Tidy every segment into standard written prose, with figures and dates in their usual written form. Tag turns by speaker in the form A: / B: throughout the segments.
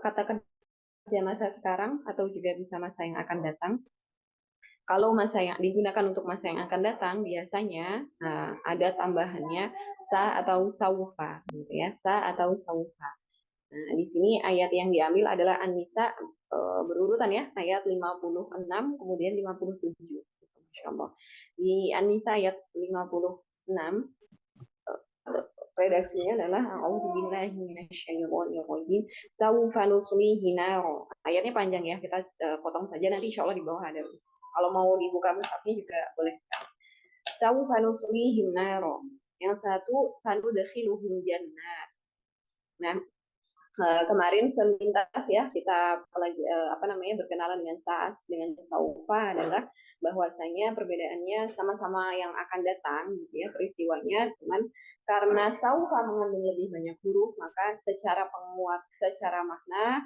A: kata kerja masa sekarang atau juga bisa masa yang akan datang. Kalau masa yang digunakan untuk masa yang akan datang, biasanya ada tambahannya sa atau saufa, gitu ya, sa atau saufa. Nah, di sini ayat yang diambil adalah An-Nisa berurutan ya, ayat 56 kemudian 57. Masya Allah. Di An-Nisa ayat 56 redaksinya adalah A'udzubillahi minasyaitonirrajim. Sawfa nuslihi naro. Ayatnya panjang ya, kita potong saja nanti insya Allah di bawah ada. Kalau mau dibuka mushafnya juga boleh. Sawfa nuslihi naro. Yang satu sanudkhiluhum jannat. Nah, kemarin selintas ya kita apa namanya berkenalan dengan saas dengan saufa adalah bahwasanya perbedaannya sama-sama yang akan datang gitu ya peristiwanya, cuman karena saufa mengandung lebih banyak huruf maka secara penguat secara makna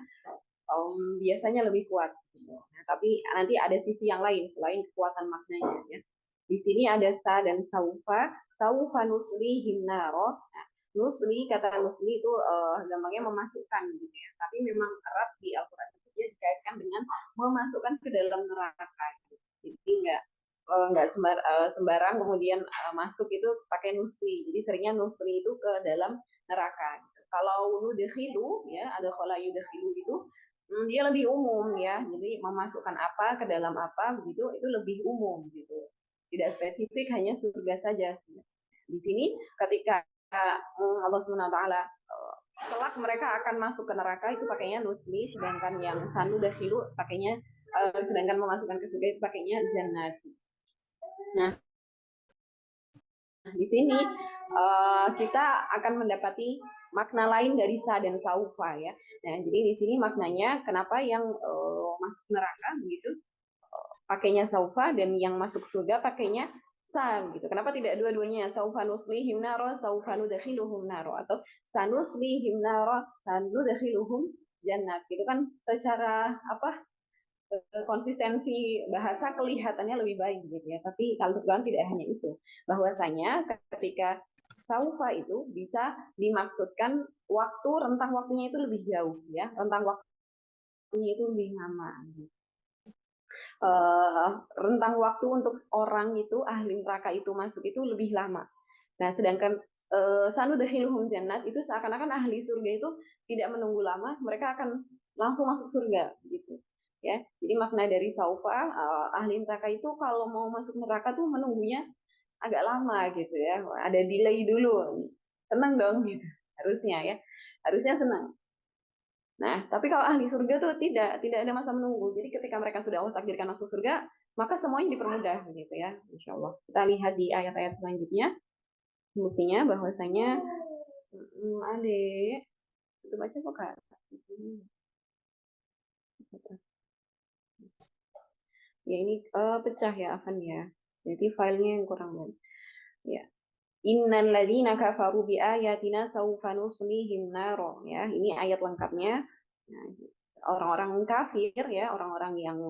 A: biasanya lebih kuat gitu. Nah, tapi nanti ada sisi yang lain selain kekuatan maknanya ya. Di sini ada sa dan saufa. Saufa nuslihim naro. Nah, nusli, kata nusli itu gampangnya memasukkan gitu ya. Tapi memang erat di Al-Quran itu dia dikaitkan dengan memasukkan ke dalam neraka. Gitu. Jadi nggak sembarang kemudian masuk itu pakai nusli. Jadi seringnya nusli itu ke dalam neraka. Gitu. Kalau nudhilu ya ada kalau yudhilu itu dia lebih umum ya. Jadi memasukkan apa ke dalam apa begitu itu lebih umum gitu. Tidak spesifik hanya surga saja. Di sini ketika Allah Subhanahu wa taala kelak mereka akan masuk ke neraka itu pakainya nusli, sedangkan yang sanu dahilu pakainya sedangkan memasukkan ke surga itu pakainya jannat. Nah, di sini kita akan mendapati makna lain dari sa dan saufa ya. Nah, jadi di sini maknanya kenapa yang masuk neraka begitu pakainya saufa dan yang masuk surga pakainya sa gitu. Kenapa tidak dua-duanya saufa nuslihim naro, saufa nudkhiluhum naro atau sanuslihim naro, sanudkhiluhum jannat. Gitu kan secara apa konsistensi bahasa kelihatannya lebih baik gitu ya. Tapi kalau Quran tidak hanya itu. Bahwasanya ketika saufa itu bisa dimaksudkan waktu rentang waktunya itu lebih jauh ya. Rentang waktunya itu lebih lama gitu. Rentang waktu untuk orang itu ahli neraka itu masuk itu lebih lama. Nah, sedangkan sanudkhiluhum jannat itu seakan-akan ahli surga itu tidak menunggu lama, mereka akan langsung masuk surga gitu. Ya. Jadi makna dari saufa ahli neraka itu kalau mau masuk neraka tuh menunggunya agak lama gitu ya. Ada delay dulu. Senang dong gitu. Harusnya ya. Harusnya senang. Nah, tapi kalau ahli surga tuh tidak ada masa menunggu. Jadi ketika mereka sudah Allah takdirkan masuk surga, maka semuanya dipermudah gitu ya, insya Allah. Kita lihat di ayat-ayat selanjutnya, buktinya bahwasanya adik itu baca kok kak. Ya ini pecah ya Afan ya. Jadi filenya yang kurang banyak. Ya. Innal ladzina kafaru bi ayatina sawfa nuslihim naro ya. Ini ayat lengkapnya. Nah, orang-orang kafir ya, orang-orang yang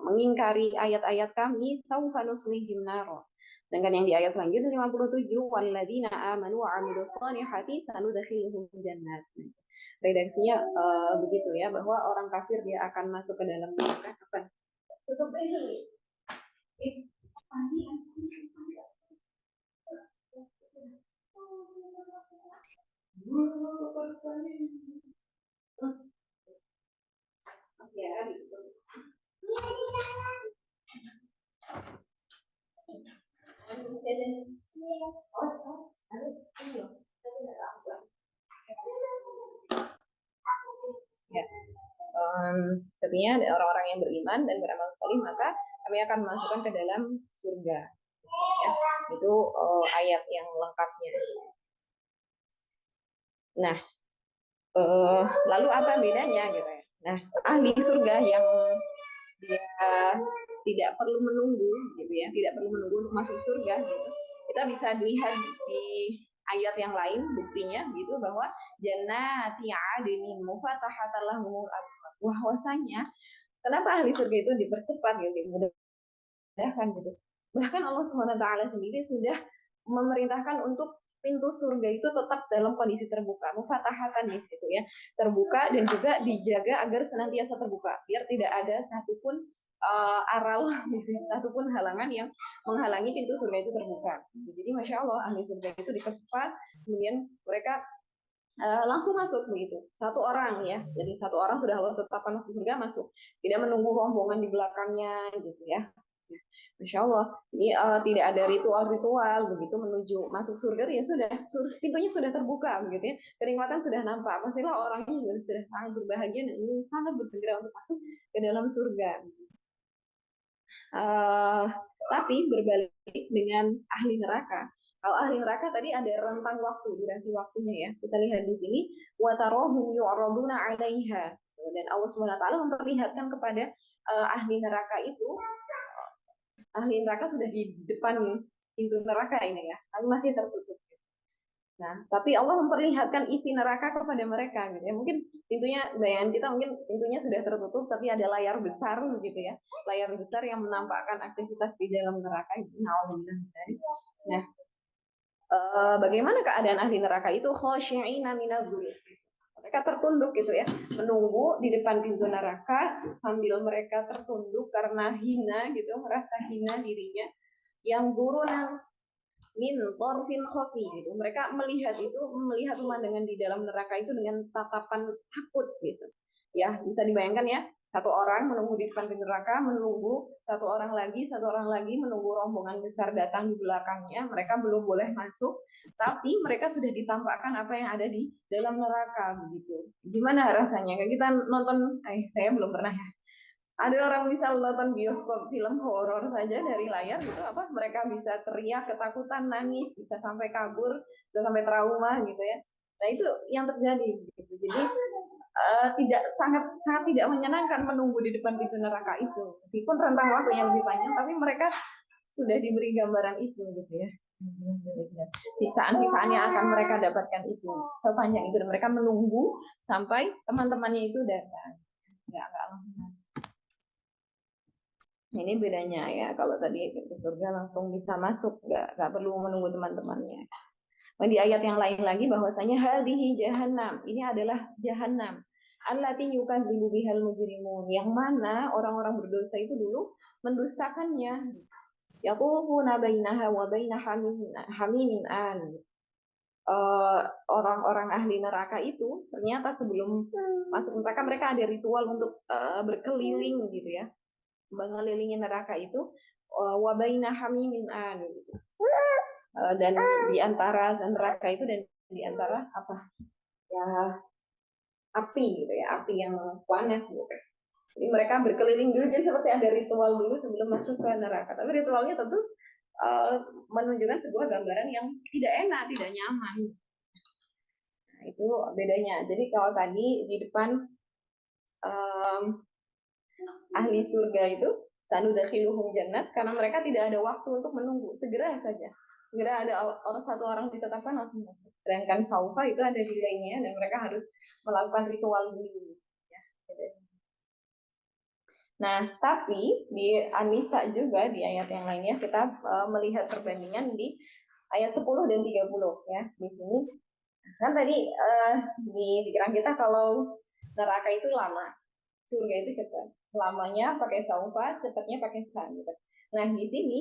A: mengingkari ayat-ayat kami sawfa nuslihim naro. Sedangkan yang di ayat selanjutnya 57 walladzina amanu wa amilus solihati sanudkhiluhum jannat. Redaksinya begitu ya bahwa orang kafir dia akan masuk ke dalam neraka apa? Tutup ini. Ya, gitu. Ya, sepertinya orang-orang yang beriman dan beramal salih maka kami akan memasukkan ke dalam surga. Ya, itu ayat yang lengkapnya. Nah, lalu apa bedanya gitu ya? Nah, ahli surga yang dia tidak perlu menunggu gitu ya, tidak perlu menunggu untuk masuk surga gitu. Kita bisa dilihat di ayat yang lain buktinya gitu bahwa jannati adnin mufatahatan lahumul abwab. Bahwasanya kenapa ahli surga itu dipercepat gitu, dimudahkan gitu. Bahkan Allah Subhanahu wa taala sendiri sudah memerintahkan untuk pintu surga itu tetap dalam kondisi terbuka, mufatahatan di situ ya, terbuka dan juga dijaga agar senantiasa terbuka, biar tidak ada satupun aral, satupun halangan yang menghalangi pintu surga itu terbuka. Jadi masya Allah ahli surga itu dipercepat, kemudian mereka langsung masuk begitu, satu orang ya, jadi satu orang sudah Allah tetapkan masuk surga, masuk, tidak menunggu rombongan di belakangnya gitu ya. Masya Allah, ini tidak ada ritual-ritual begitu menuju masuk surga ya sudah, pintunya sudah terbuka begitu ya, kenikmatan sudah nampak, pastilah orangnya juga sudah sangat berbahagia dan ingin sangat bersegera untuk masuk ke dalam surga. Uh, tapi berbalik dengan ahli neraka. Kalau ahli neraka tadi ada rentang waktu, durasi waktunya ya. Kita lihat di sini, وَتَرَاهُمْ يُعْرَضُونَ عَلَيْهَا. Dan Allah SWT memperlihatkan kepada ahli neraka itu, ahli neraka sudah di depan pintu neraka ini ya, tapi masih tertutup. Nah, tapi Allah memperlihatkan isi neraka kepada mereka gitu ya. Mungkin pintunya, bayangan kita mungkin pintunya sudah tertutup, tapi ada layar besar gitu ya. Layar besar yang menampakkan aktivitas di dalam neraka itu. Nah, bagaimana keadaan ahli neraka itu? Khashi'ina minadh-dhul. Mereka tertunduk gitu ya, menunggu di depan pintu neraka sambil mereka tertunduk karena hina gitu, merasa hina dirinya. Yang guruna min torfin khofi gitu. Mereka melihat pemandangan di dalam neraka itu dengan tatapan takut gitu. Ya, bisa dibayangkan ya, satu orang menunggu di depan pintu neraka, menunggu satu orang lagi menunggu rombongan besar datang di belakangnya. Mereka belum boleh masuk, tapi mereka sudah ditampakkan apa yang ada di dalam neraka begitu. Gimana rasanya? Kayak kita nonton, saya belum pernah ya, ada orang bisa nonton bioskop film horor saja dari layar gitu, apa mereka bisa teriak ketakutan, nangis, bisa sampai kabur, bisa sampai trauma gitu ya. Nah itu yang terjadi gitu. Jadi tidak sangat sangat tidak menyenangkan menunggu di depan pintu neraka itu, meskipun rentang waktu yang lebih panjang, tapi mereka sudah diberi gambaran itu gitu ya. Siksaan-siksaan yang akan mereka dapatkan itu sepanjang itu, dan mereka menunggu sampai teman-temannya itu datang, nggak langsung masuk. Ini bedanya ya, kalau tadi pintu surga langsung bisa masuk, nggak perlu menunggu teman-temannya. Nah, di ayat yang lain lagi bahwasanya hadhihi jahannam, ini adalah jahannam. Allati yukadzibu bihal mujrimun, yang mana orang-orang berdosa itu dulu mendustakannya. Yaquluna bainaha wa baina hamimin an. Orang-orang ahli neraka itu ternyata sebelum masuk neraka mereka ada ritual untuk berkeliling gitu ya, mengelilingi neraka itu, wabaina hamimin an gitu. Dan di antara neraka itu dan di antara apa ya, api gitu ya, api yang panas gitu. Jadi mereka berkeliling dulu, jadi seperti ada ritual dulu sebelum masuk ke neraka. Tapi ritualnya tentu menunjukkan sebuah gambaran yang tidak enak, tidak nyaman. Nah, itu bedanya. Jadi kalau tadi di depan ahli surga itu sanudakhiluhum jannat, karena mereka tidak ada waktu untuk menunggu, segera saja, segera ada satu orang ditetapkan langsung masuk. Sedangkan saufa itu ada delaynya dan mereka harus melakukan ritual dulu ya. Nah, tapi di An-Nisa juga di ayat yang lainnya kita melihat perbandingan di ayat 10 dan 30 ya. Di sini kan tadi di pikiran kita kalau neraka itu lama, surga itu cepat. Lamanya pakai saufa, cepatnya pakai san. Gitu. Nah di sini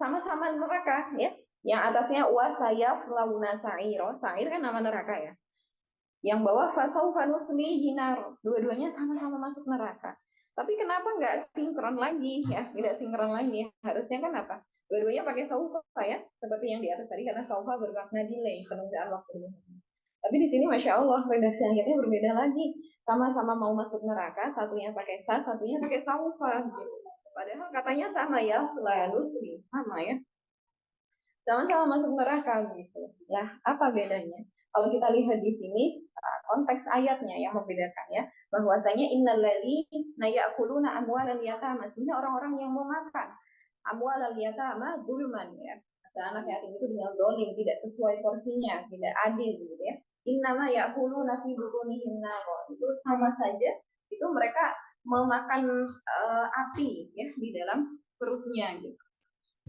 A: sama-sama neraka ya. Yang atasnya wasaya launa sa'iro. Sa'ir kan nama neraka ya. Yang bawah fasaufa nuslihi nar. Dua-duanya sama-sama masuk neraka. Tapi kenapa nggak sinkron lagi ya? Tidak sinkron lagi. Harusnya kan apa? Dua-duanya pakai saufa ya, seperti yang di atas tadi, karena saufa bermakna delay, penundaan waktu. Tapi di sini masya Allah redaksi akhirnya berbeda lagi. Sama-sama mau masuk neraka, satunya pakai sa, satunya pakai saufa. Gitu. Padahal katanya sama ya, selalu sama ya. Sama-sama masuk neraka gitu. Lah apa bedanya? Kalau kita lihat di sini konteks ayatnya yang membedakan ya, bahwasanya innalladzina ya'kuluna amwalal yatama, maksudnya orang-orang yang mau makan amwalal yatama zulman ya. Anak yatim itu dengan dolim, tidak sesuai porsinya, tidak adil gitu ya. Innama ya'kuluna fi butunihim nar. Itu sama saja, itu mereka memakan api ya di dalam perutnya gitu.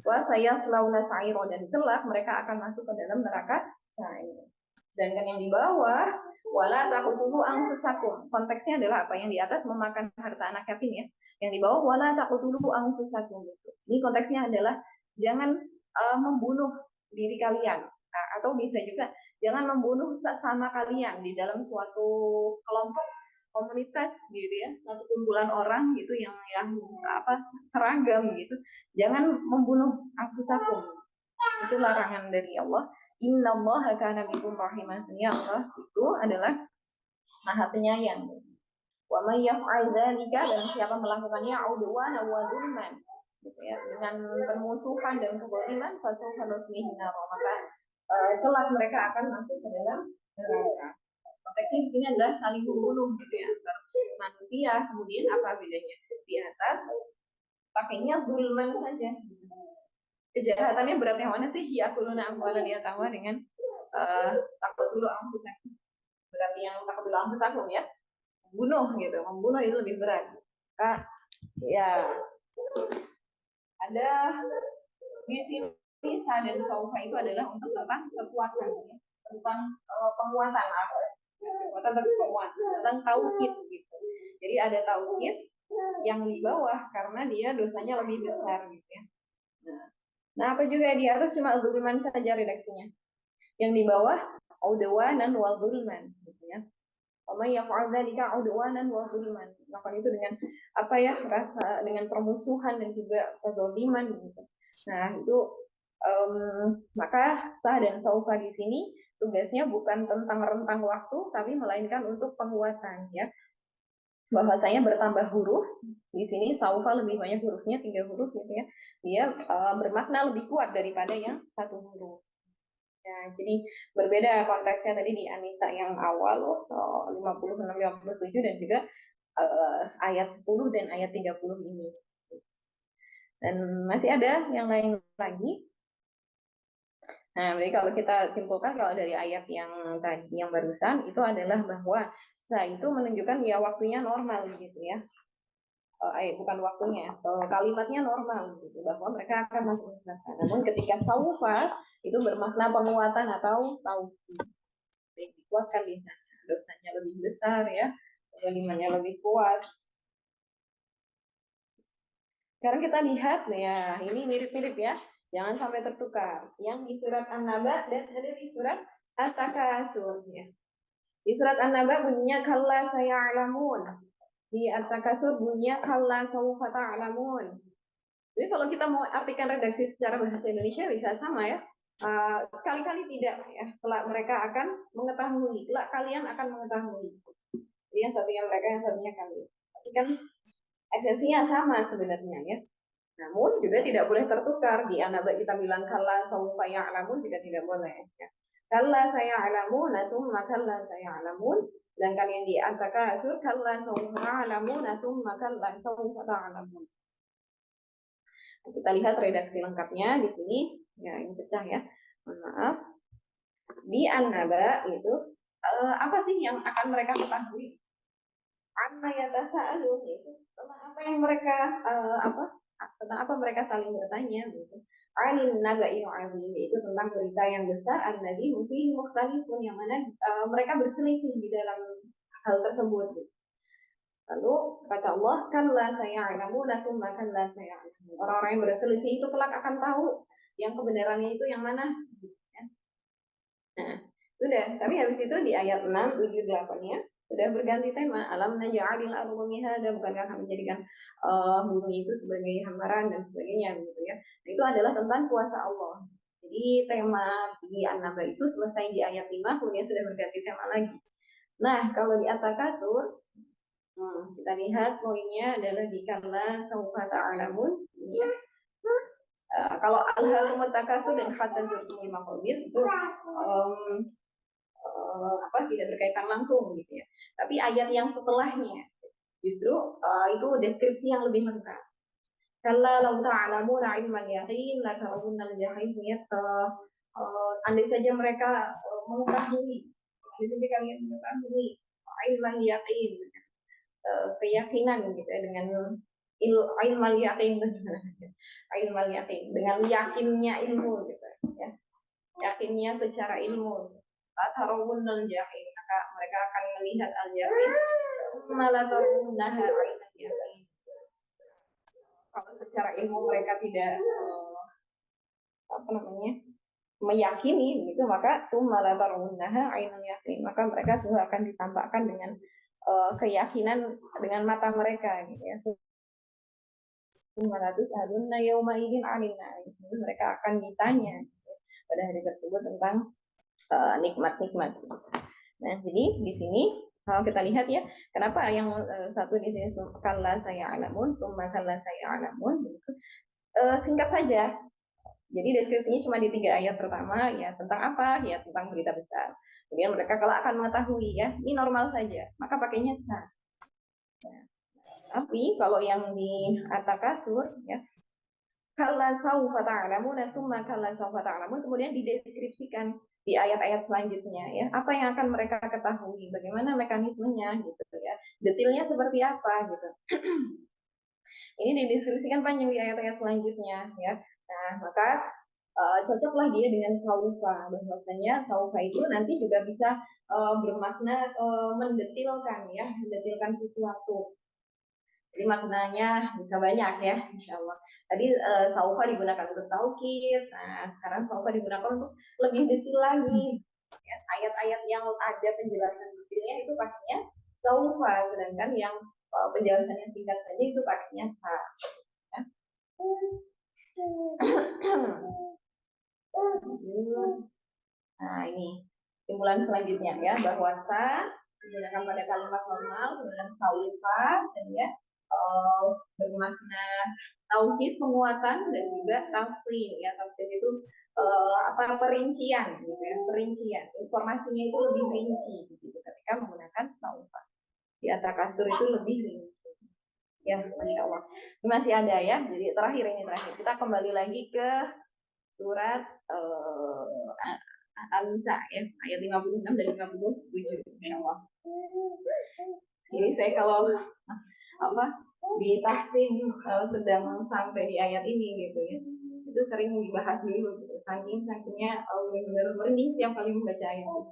A: Wa sayaslawna sa'ira, dan kelak mereka akan masuk ke dalam neraka sa'ir. Dan yang di bawah, wala taqtulu anfusakum. Konteksnya adalah apa yang di atas memakan harta anak yatim ya. Yang di bawah wala taqtulu anfusakum. Ini konteksnya adalah jangan membunuh diri kalian. Nah, atau bisa juga jangan membunuh sesama kalian di dalam suatu kelompok komunitas gitu ya, satu kumpulan orang gitu yang apa seragam gitu. Jangan membunuh anfusakum. Itu larangan dari Allah. Innallaha kana bikum rahiman. Allah itu adalah Maha Penyayang. Wa may yaf'al dzalika, dan siapa melakukannya udwana wa dzulman gitu ya, dengan permusuhan dan kezaliman, fasawfa nuslihi nar, maka kelak mereka akan masuk ke dalam neraka. Konteksnya di sini adalah saling membunuh gitu ya antar manusia. Kemudian apa bedanya? Di atas pakainya zulman saja. Kejahatannya berat yang mana sih? Ya kuluna amwalan yatama dengan takut dulu anfusakum. Berarti yang takut dulu anfusakum ya. Membunuh gitu. Membunuh itu lebih berat. Ya ada di sini sa dan saufa itu adalah untuk tentang kekuatan ya. Tentang penguatan apa? Kekuatan tapi penguatan tentang tauhid gitu. Jadi ada tauhid yang di bawah karena dia dosanya lebih besar gitu ya. Nah, apa juga di atas cuma zulman saja redaksinya. Yang di bawah udwanan wa zulman gitu ya. Wa yaf'al dzalika udwanan wa zulman. Maka itu dengan apa ya? Rasa dengan permusuhan dan juga kezaliman gitu. Nah, itu maka sah dan saufa di sini tugasnya bukan tentang rentang waktu tapi melainkan untuk penguatan ya. Bahwasanya bertambah huruf di sini saufa lebih banyak hurufnya 3 huruf gitu ya, dia bermakna lebih kuat daripada yang 1 huruf ya. Jadi berbeda konteksnya tadi di Anisa yang awal 56-57 dan juga ayat 10 dan ayat 30 ini. Dan masih ada yang lain lagi. Nah, jadi kalau kita simpulkan kalau dari ayat yang tadi yang barusan itu adalah bahwa itu menunjukkan ya waktunya normal gitu ya. Bukan waktunya, kalimatnya normal gitu, bahwa mereka akan masuk neraka. Namun ketika saufa itu bermakna penguatan atau tauhid, dikuatkan di sana, dosanya lebih besar ya, kalimatnya lebih kuat. Sekarang kita lihat ya, ini mirip-mirip ya, jangan sampai tertukar. Yang di surat An-Naba dan ada di surat At-Takatsur ya. Di surat An-Naba bunyinya kalla saya'lamun. Di At-Takatsur bunyinya kalla sawfa ta'lamun. Jadi kalau kita mau artikan redaksi secara bahasa Indonesia bisa sama ya. Sekali-kali tidak ya. Kelak mereka akan mengetahui. Kelak kalian akan mengetahui. Jadi yang satunya mereka, yang satunya kalian. Tapi kan esensinya sama sebenarnya ya. Namun juga tidak boleh tertukar. Di An-Naba kita bilang kalla sawfa ya'lamun juga tidak boleh ya. Kalla saya'lamun thumma kalla saya'lamun. Dan kalian di At-Takatsur kalla sawfa ya'lamun thumma kalla sawfa ta'lamun. Kita lihat redaksi lengkapnya di sini. Ya, ini pecah ya. Mohon maaf. Di An-Naba itu apa sih yang akan mereka ketahui? Amma yatasaalun itu tentang apa yang mereka tentang apa mereka saling bertanya gitu. Anil naba'il azim, itu tentang berita yang besar, an-nabi mungkin mukhtalifun, yang mana mereka berselisih di dalam hal tersebut gitu. Lalu kata Allah, kalla saya'lamuna tsumma kalla saya'lamun. Orang-orang yang berselisih itu kelak akan tahu yang kebenarannya itu yang mana. Nah, sudah. Tapi habis itu di ayat 6, 7, 8 ya, sudah berganti tema. Alam naj'alil arda mihada, bukankah kami menjadikan bumi itu sebagai hamparan dan sebagainya gitu ya. Nah, itu adalah tentang kuasa Allah. Jadi tema di An-Naba itu selesai di ayat 5, kemudian sudah berganti tema lagi. Nah, kalau di At-Takatsur, kita lihat poinnya adalah di kalla sawfa ta'lamun ya. Kalau al-hakumut takatsur dan hatta zurtumul maqabir itu tidak berkaitan langsung gitu ya. Tapi ayat yang setelahnya justru itu deskripsi yang lebih lengkap. Kalla law ta'lamuna ilmal yaqin la tarawunnal jahim andai saja mereka mengetahui, andai saja kalian mengetahui ilmal yaqin, keyakinan gitu ya, dengan ilmal yakin, ilmal yakin, dengan yakinnya ilmu gitu ya, yakinnya secara ilmu. Tarawunnal jahim, maka mereka akan melihat al jahim, malah tarawunnaha ainal yakin. Kalau secara ilmu mereka tidak apa namanya meyakini gitu, maka malah tarawunnaha ainal yakin, maka mereka juga akan ditampakkan dengan keyakinan dengan mata mereka gitu ya. 500 yauma idzin 'anil na'im. Mereka akan ditanya pada hari tersebut tentang nikmat-nikmat. Nah, jadi di sini kalau kita lihat ya, kenapa yang satu di sini kalla saya alamun, tsumma kalla saya alamun, singkat saja. Jadi deskripsinya cuma di 3 ayat pertama ya, tentang apa? Ya tentang berita besar. Kemudian mereka kalau akan mengetahui ya, ini normal saja, maka pakainya sa. Ya. Tapi kalau yang di At-Takatsur ya, kalla saufa ta'lamun, tsumma kalla saufa ta'lamun, kemudian dideskripsikan di ayat-ayat selanjutnya ya, apa yang akan mereka ketahui, bagaimana mekanismenya gitu ya, detailnya seperti apa gitu. Ini dideskripsikan panjang di ayat-ayat selanjutnya ya. Nah, maka cocoklah dia dengan saufa, bahwasanya saufa itu nanti juga bisa bermakna mendetilkan ya, mendetilkan sesuatu. Jadi maknanya bisa banyak ya, insya Allah. Tadi saufa digunakan untuk taukid, nah sekarang saufa digunakan untuk lebih detail lagi. Ya, ayat-ayat yang ada penjelasan detailnya itu pakainya saufa, sedangkan yang penjelasan yang singkat saja itu pakainya sa. Ya. Nah ini kesimpulan selanjutnya ya, bahwa sa digunakan pada kalimat normal dengan saufa dan ya bermakna tauhid penguatan dan juga tafsir ya, tafsir itu apa perincian gitu ya, perincian informasinya itu lebih rinci gitu ketika menggunakan saufa. Di At-Takatsur itu lebih rinci ya, masya Allah. Ini masih ada ya, jadi terakhir kita kembali lagi ke surat Al-Nisa ya, ayat 56 dan 57, insya Allah. Jadi saya kalau apa di tahsin sedang sampai di ayat ini gitu ya, itu sering dibahas dulu gitu. Saking-sakingnya benar-benar merinding setiap kali membaca ayat ini.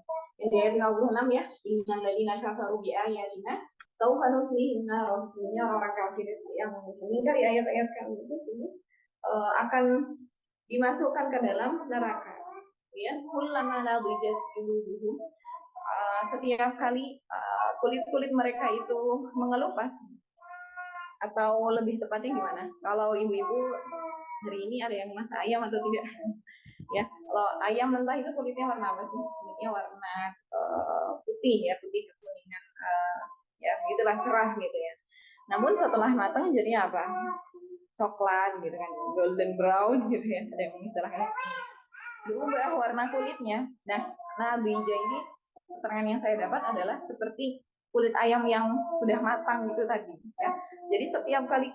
A: Di ayat 56 ya, innal ladzina kafaru bi ayatina saufa nuslihim nar, maksudnya orang kafir yang mengingkari ayat-ayat kami itu sungguh akan dimasukkan ke dalam neraka ya, kullama nadijat juluduhum, setiap kali kulit-kulit mereka itu mengelupas, atau lebih tepatnya gimana? Kalau ibu-ibu hari ini ada yang masak ayam atau tidak? Ya, kalau ayam mentah itu kulitnya warna apa sih? Kulitnya warna putih ya, putih kekuningan, ya gitulah, cerah gitu ya. Namun setelah matang jadinya apa? Coklat gitu kan, golden brown gitu ya, ada yang istilahnya berubah warna kulitnya. Nah, Nabija ini keterangan yang saya dapat adalah seperti kulit ayam yang sudah matang itu tadi ya. Jadi setiap kali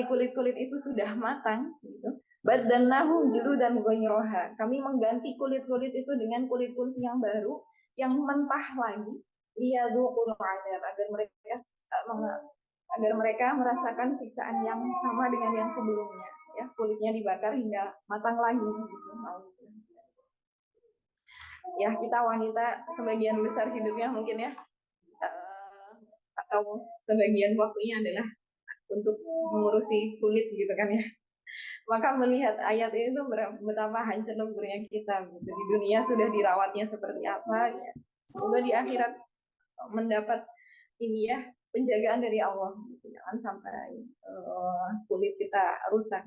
A: kulit itu sudah matang gitu, badalnahu juludan ghayraha, kami mengganti kulit-kulit itu dengan kulit-kulit yang baru yang mentah lagi, liyadzuqul adzab, agar mereka merasakan siksaan yang sama dengan yang sebelumnya ya, kulitnya dibakar hingga matang lagi gitu. Ya, kita wanita sebagian besar hidupnya mungkin ya, atau sebagian waktunya adalah untuk mengurusi kulit gitu kan ya. Maka melihat ayat ini tuh betapa hancur leburnya kita gitu. Di dunia sudah dirawatnya seperti apa ya. Semoga di akhirat mendapat ini ya, penjagaan dari Allah gitu. Jangan sampai kulit kita rusak.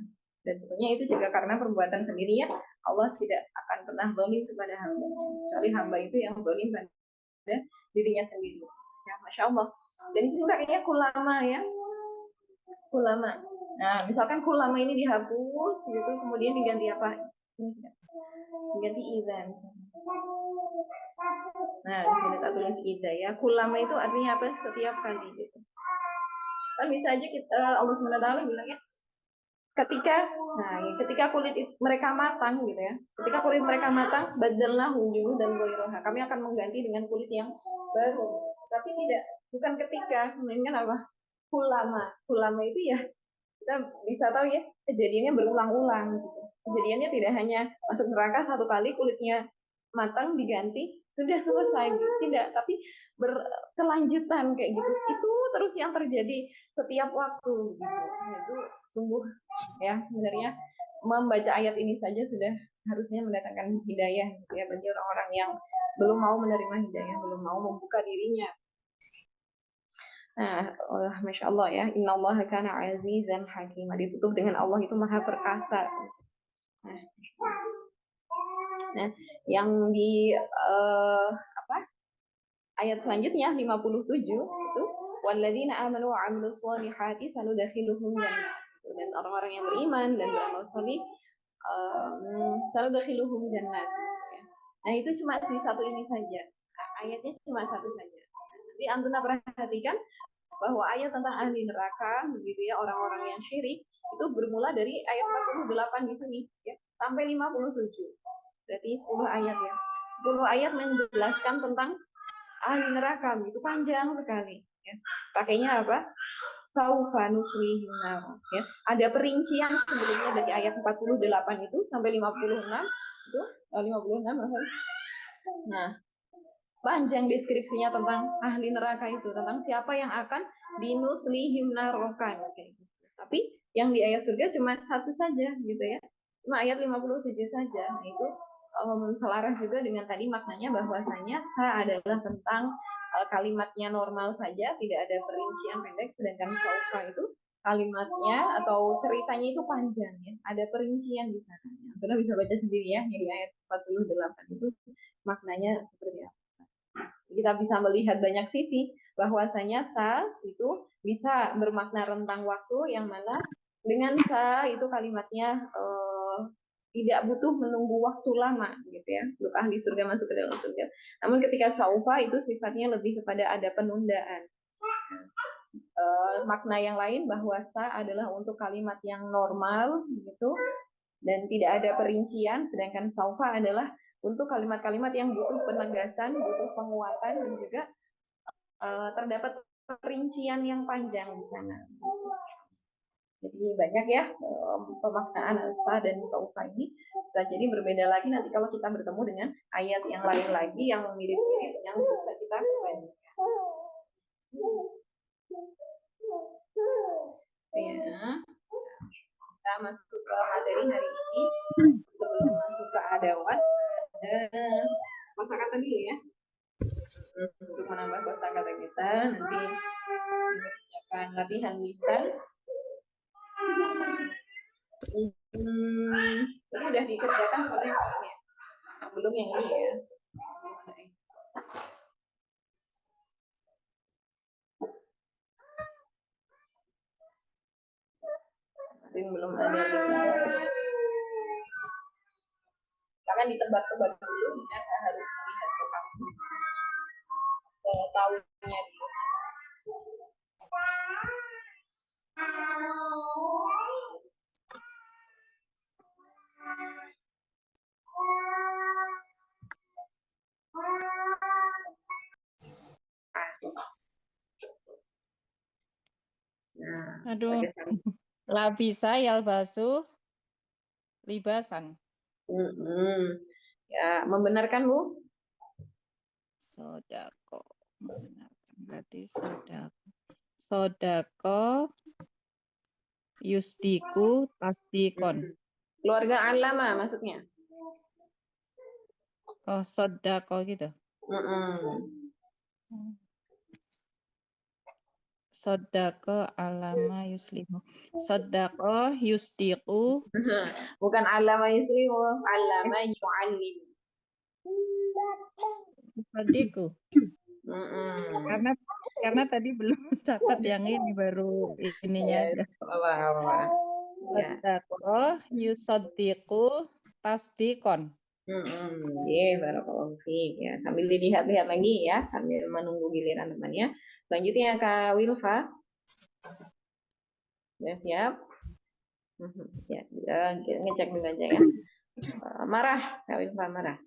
A: Dan tentunya itu juga karena perbuatan sendiri ya. Allah tidak akan pernah zalim kepada hamba, kecuali hamba itu yang zalim pada dirinya sendiri ya, masya Allah. Dan di sini kayaknya kulama ya, kulama. Nah, misalkan kulama ini dihapus gitu, kemudian diganti apa? Diganti izan. Nah, di sini tak tulis ida ya. Kulama itu artinya apa? Setiap kali gitu. Kan bisa aja kita, Allah SWT bilang ya, ketika kulit mereka matang gitu ya, ketika kulit mereka matang, badalnahu juludan ghayraha, kami akan mengganti dengan kulit yang baru. Tapi tidak, bukan ketika, melainkan apa? Ulama itu ya kita bisa tahu ya kejadiannya berulang-ulang gitu. Kejadiannya tidak hanya masuk neraka satu kali kulitnya matang diganti sudah selesai gitu. Tidak, tapi berkelanjutan kayak gitu. Itu terus yang terjadi setiap waktu gitu. Nah, itu sungguh ya sebenarnya membaca ayat ini saja sudah harusnya mendatangkan hidayah gitu ya bagi orang-orang yang belum mau menerima hidayah, belum mau membuka dirinya. Nah, Masya Allah ya, Inna Allah kana azizan hakimah. Ditutup dengan Allah itu maha perkasa. Nah, nah yang di apa ayat selanjutnya 57 itu walladzina amanu wa 'amilus sholihati sanudakhiluhum jannah. Dan orang-orang yang beriman dan beramal salih sanudakhiluhum jannah. Nah, itu cuma di satu ini saja. Ayatnya cuma satu saja. Jadi antum perhatikan bahwa ayat tentang ahli neraka begitu ya orang-orang yang syirik itu bermula dari ayat 48 di sini ya sampai 57. Berarti 10 ayat ya. 10 ayat menjelaskan tentang ahli neraka itu panjang sekali ya. Pakainya apa? Saufa nuslihim nar ya. Ada perincian sebelumnya dari ayat 48 itu sampai 56 itu 56 Nah, panjang deskripsinya tentang ahli neraka itu, tentang siapa yang akan dinuslihim narokan. Tapi yang di ayat surga cuma satu saja gitu ya. Cuma ayat 57 saja. Nah, itu selaras juga dengan tadi maknanya bahwasanya sa adalah tentang kalimatnya normal saja, tidak ada perincian pendek, sedangkan saufa itu kalimatnya atau ceritanya itu panjang ya. Ada perincian di sana. Anda bisa baca sendiri ya, di ayat 48 itu maknanya seperti apa. Kita bisa melihat banyak sisi bahwasanya sa itu bisa bermakna rentang waktu yang mana dengan sa itu kalimatnya tidak butuh menunggu waktu lama gitu ya untuk ahli surga masuk ke dalam surga. Namun ketika saufa itu sifatnya lebih kepada ada penundaan. Makna yang lain bahwa sa adalah untuk kalimat yang normal gitu dan tidak ada perincian, sedangkan saufa adalah untuk kalimat-kalimat yang butuh penegasan, butuh penguatan dan juga terdapat perincian yang panjang di sana. Jadi banyak ya pemaknaan asa dan saufa ini bisa jadi berbeda lagi nanti kalau kita bertemu dengan ayat yang lain lagi yang mirip-mirip yang bisa kita bandingkan. Ya, kita masuk ke materi hari ini. Sebelum masuk ke adawat, kosakata dulu ya. Untuk menambah kosakata kita nanti akan latihan lisan. Ini udah dikerjakan soalnya ya. Belum yang ini ya. Mungkin belum ada Jangan ditebak-tebak dulu ya, harus melihat ke kampus tahunnya dulu.
B: Nah, aduh, la bisa yalbasu libasan.
A: Ya, membenarkan Bu?
B: Sodako, membenarkan berarti sodako. Sodako yusdiku tasdikon.
A: Keluarga alama maksudnya.
B: Oh, sodako gitu. Sodako alama yuslimu. Sodako yusdiku.
A: Bukan alama yuslimu, alama yu'allim.
B: Sodiku. Karena tadi belum catat yang ini, baru ininya aja. Sodako yusodiku tasdikon.
A: Barakallahu fiik ya. Sambil dilihat-lihat lagi ya, sambil menunggu giliran temannya. Selanjutnya Kak Wilfa. Ya, siap. Ya, ngecek dulu aja ya. Marah, Kak Wilfa marah.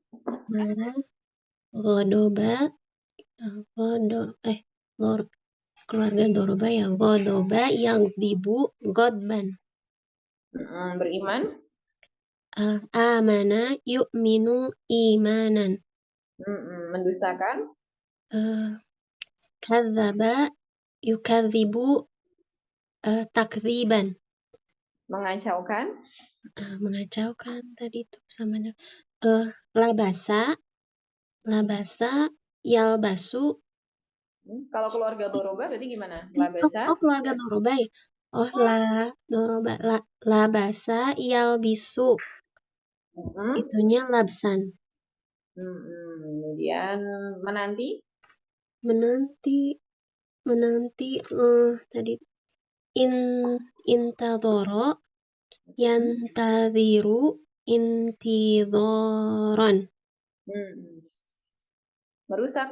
C: Godoba Keluarga doroba ya, godoba yaghdibu godban.
A: Beriman.
C: Amana yu'minu imanan.
A: Mendustakan.
C: Kadzaba yukadzibu takdziban.
A: Mengacaukan.
C: Mengacaukan tadi itu sama ada. Labasa yalbasu.
A: Kalau keluarga doroba berarti gimana? Labasa.
C: Keluarga doroba ya. Doroba labasa yalbisu. Itunya labsan.
A: Kemudian menanti.
C: Tadi intadoro yantadhiru intidhoron.
A: Merusak.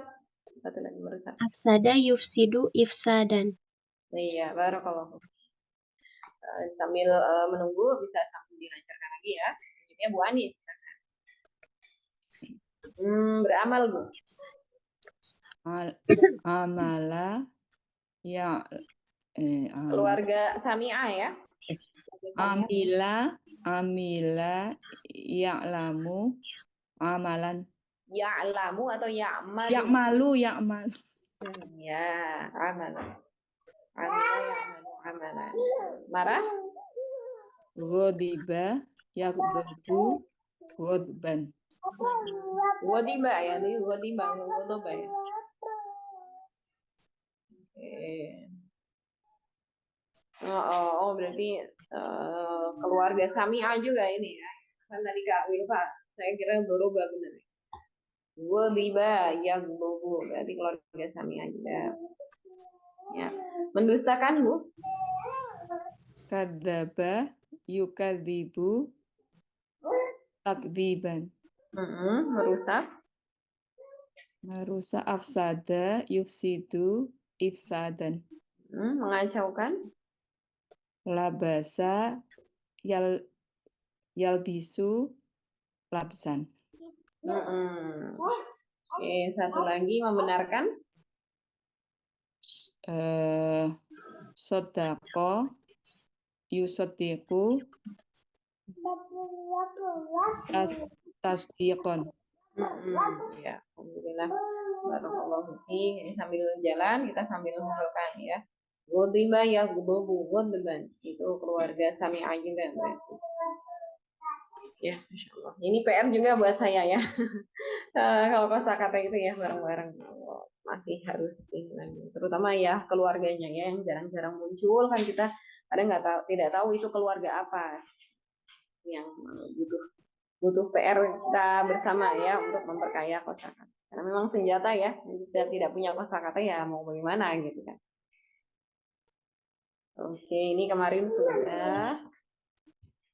A: Satu lagi merusak.
C: Afsada yufsidu ifsadan.
A: Iya, barakallahu. Sambil menunggu bisa sambil dilancarkan lagi ya. Ini Bu Anis. Beramal Bu.
B: Amala ya
A: keluarga Sami'ah ya.
B: Amila ya'lamu amalan.
A: Ya'lamu atau ya'malu?
B: Ya'malu.
A: Ya, amalan. Amalan. Marah?
B: Ghadiba yaghdabu ghadban.
A: Ghadiba ya, ini ghadiba ya. Oh, berarti keluarga Sami'ah juga ini ya. Kan tadi Kak Wilfa, saya kira doroba benar. Ghadiba yaghdabu, berarti keluarga Sami'ah juga. Ya. Mendustakan Bu?
B: Kadzaba yukadzibu takdziban. Merusak afsada yufsidu ifsadan.
A: Mengacaukan.
B: Labasa yalbisu labsan.
A: Oke, satu lagi membenarkan.
B: Sodako yusodiku tasdiqon.
A: Ya, alhamdulillah. Barakallahu fiik. Ini sambil jalan kita sambil menghafalkan ya. Ghadiba yaghdabu ghadban. Itu keluarga Sami'ah juga. Ya, masyaallah. Ini PR juga buat saya ya. Kalau kosakata itu ya bareng-bareng masih harus lagi. Terutama ya keluarganya ya yang jarang-jarang muncul kan kita kadang tidak tahu itu keluarga apa yang butuh PR kita bersama ya untuk memperkaya kosakata. Karena memang senjata ya, kita tidak punya kosakata ya mau bagaimana gitu kan. Oke, ini kemarin sudah.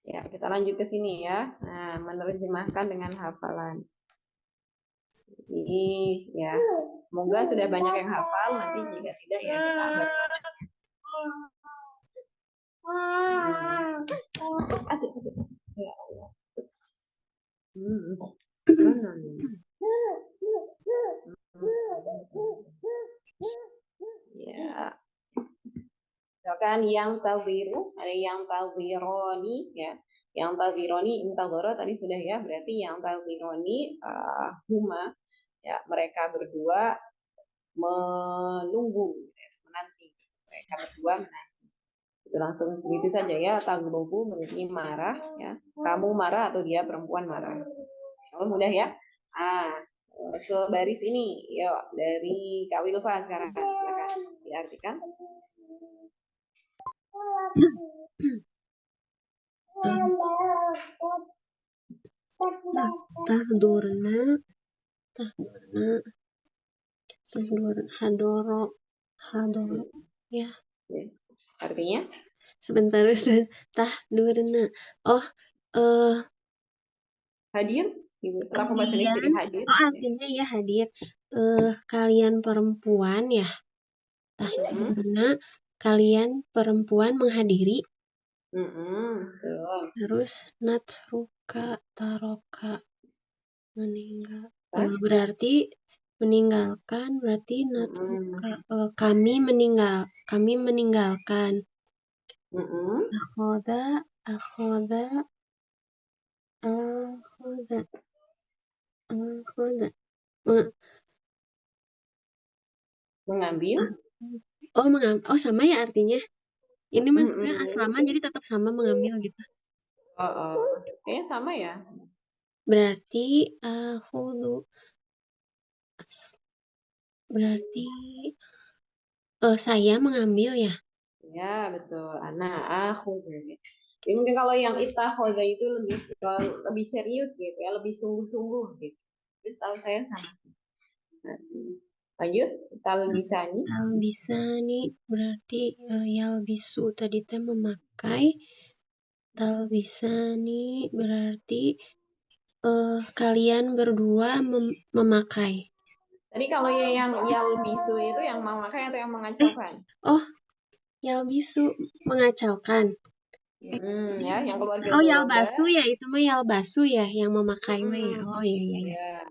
A: Ya, kita lanjut ke sini ya. Nah, menerjemahkan dengan hafalan. Jadi ya, semoga sudah banyak yang hafal. Nanti jika tidak ya kita Ya Allah. Ya. Misalkan yang tawiru, ada yang tawironi ya. Yang tawironi intadhara tadi sudah ya, berarti yang tawironi huma ya, mereka berdua menunggu menanti. Mereka berdua menanti. Itu langsung segitu saja ya, taghdabu berarti marah ya. Kamu marah atau dia perempuan marah. Kalau mudah ya. Sebaris ini, yuk dari Kak Wilfa sekarang silakan diartikan.
C: Tahdurna hadoro ya.
A: Artinya?
C: Sebentar Ustaz. Tahdurna.
A: Hadir? Setelah pembahasan ini jadi hadir.
C: Artinya ya hadir. Kalian perempuan ya. Tahdurna, kalian perempuan menghadiri. Terus natruka taroka meninggal. Berarti meninggalkan berarti
A: Mm-mm.
C: kami meninggalkan.
A: Mm-mm.
C: Akhoda, akhoda, akhoda, akhoda.
A: Mengambil.
C: Oh sama ya artinya. Ini maksudnya
A: Mm-mm.
C: aslama jadi tetap sama mengambil gitu.
A: Kayaknya sama ya.
C: Berarti akhudhu berarti saya mengambil ya.
A: Ya, betul. Anak aku. Jadi mungkin kalau yang itakhoda itu lebih serius gitu ya, lebih sungguh-sungguh gitu. Terus tahu saya sama. Nah, lanjut, kalau bisa nih.
C: Bisa nih berarti yalbisu tadi teh memakai. Bisa nih berarti kalian berdua memakai.
A: Tadi kalau yang yalbisu itu yang memakai atau yang mengacaukan?
C: Oh, yalbisu mengacaukan.
A: Ya, yang keluarga
C: Oh,
A: Doroba.
C: yalbasu ya, itu mah yalbasu ya, yang memakai mah ya. Oh iya iya iya.
A: Ya,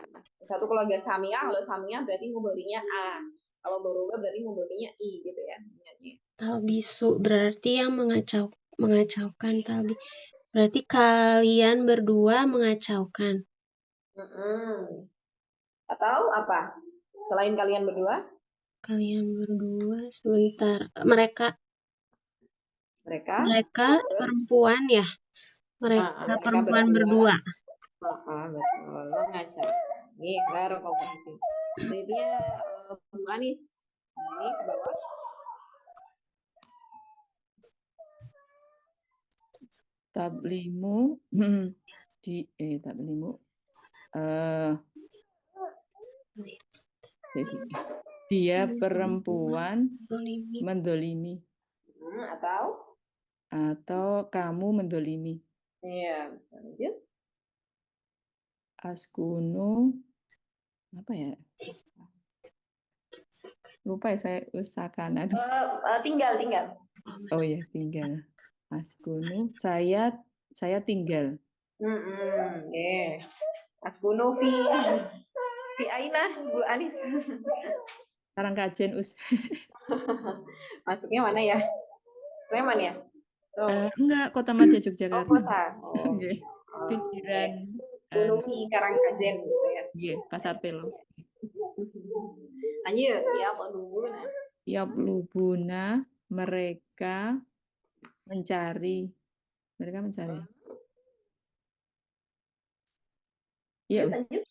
A: satu keluarga Samia, kalau Samia berarti mubarinya A. Kalau Doroba berarti mubarinya I gitu ya.
C: Talbisu berarti yang mengacaukan talbi. Berarti kalian berdua mengacaukan.
A: Atau apa? Selain kalian berdua?
C: Kalian berdua sebentar. Mereka
A: Mereka
C: perempuan ya. Mereka perempuan berdua.
A: Betul, mengacau. Nih, baru komunikasi. Jadinya Bu Anis. Ini ke bawah.
B: Tablimu tablimu dia perempuan mendolimi atau kamu mendolimi.
A: Iya, lanjut.
B: Askunu apa ya? Lupa ya saya usahakan.
A: Tinggal.
B: Oh ya, tinggal. Askunu saya tinggal.
A: Askunu fi aina Bu Anis.
B: Sekarang kajian
A: Masuknya mana ya? Sleman ya?
B: Enggak, Kota Madya Yogyakarta.
A: Kota.
B: Nggih. Pinggiran
A: Gunung Karangkajen gitu ya.
B: Iya, Pasar Pelo.
A: Lanjut, ya Lubuna.
B: Lubuna mereka mencari. Iya,
A: Lanjut.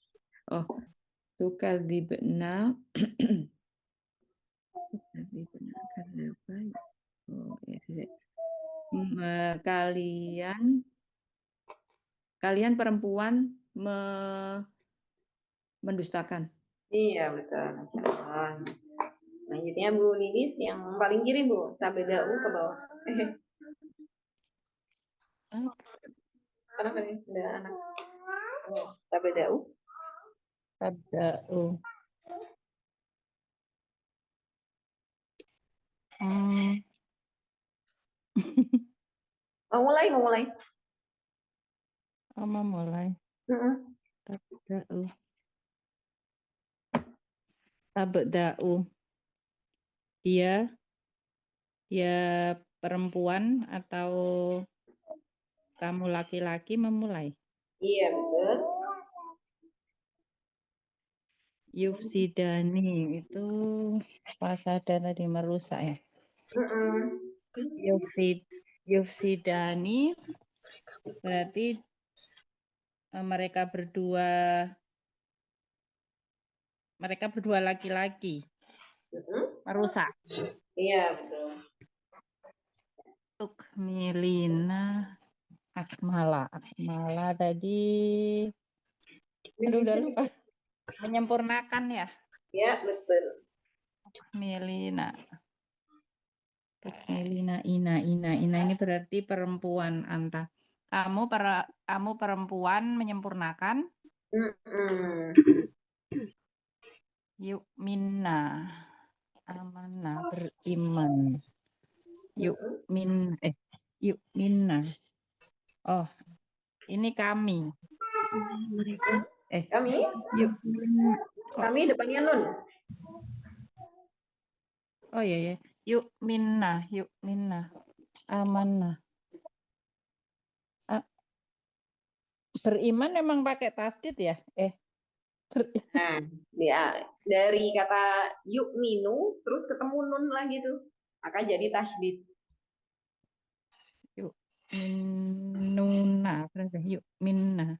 B: Oh, tukar dibena. Oh, ya, kalian perempuan mendustakan.
A: Iya, betul. Lanjutnya Bu Lilis yang paling kiri Bu, tabedau ke bawah. Kenapa nih? Ada anak. Tabedau.
B: Tabda'u.
A: Mau mulai.
B: Mau mulai. Tabda'u. Dia perempuan atau kamu laki-laki memulai?
A: Iya, betul.
B: Yufsidani itu fasada tadi merusak ya. Yufsidani berarti mereka berdua laki-laki merusak.
A: Iya, betul.
B: Tukmilina akmala tadi udah lupa. Menyempurnakan ya.
A: Ya, betul.
B: Tukmilina ina ini berarti perempuan anta. Kamu perempuan menyempurnakan. Yuk minna amanah beriman. Yuk minna. Oh, ini kami.
A: Kami?
B: Yuk minna. Kok?
A: Kami depannya nun.
B: Oh iya ya. Yuk minna, amanah. Beriman memang pakai tasdid ya?
A: Nah, dia dari kata yuk minu terus ketemu nun lagi tuh. Maka jadi tasydid.
B: Yuk minuna, yuk minna.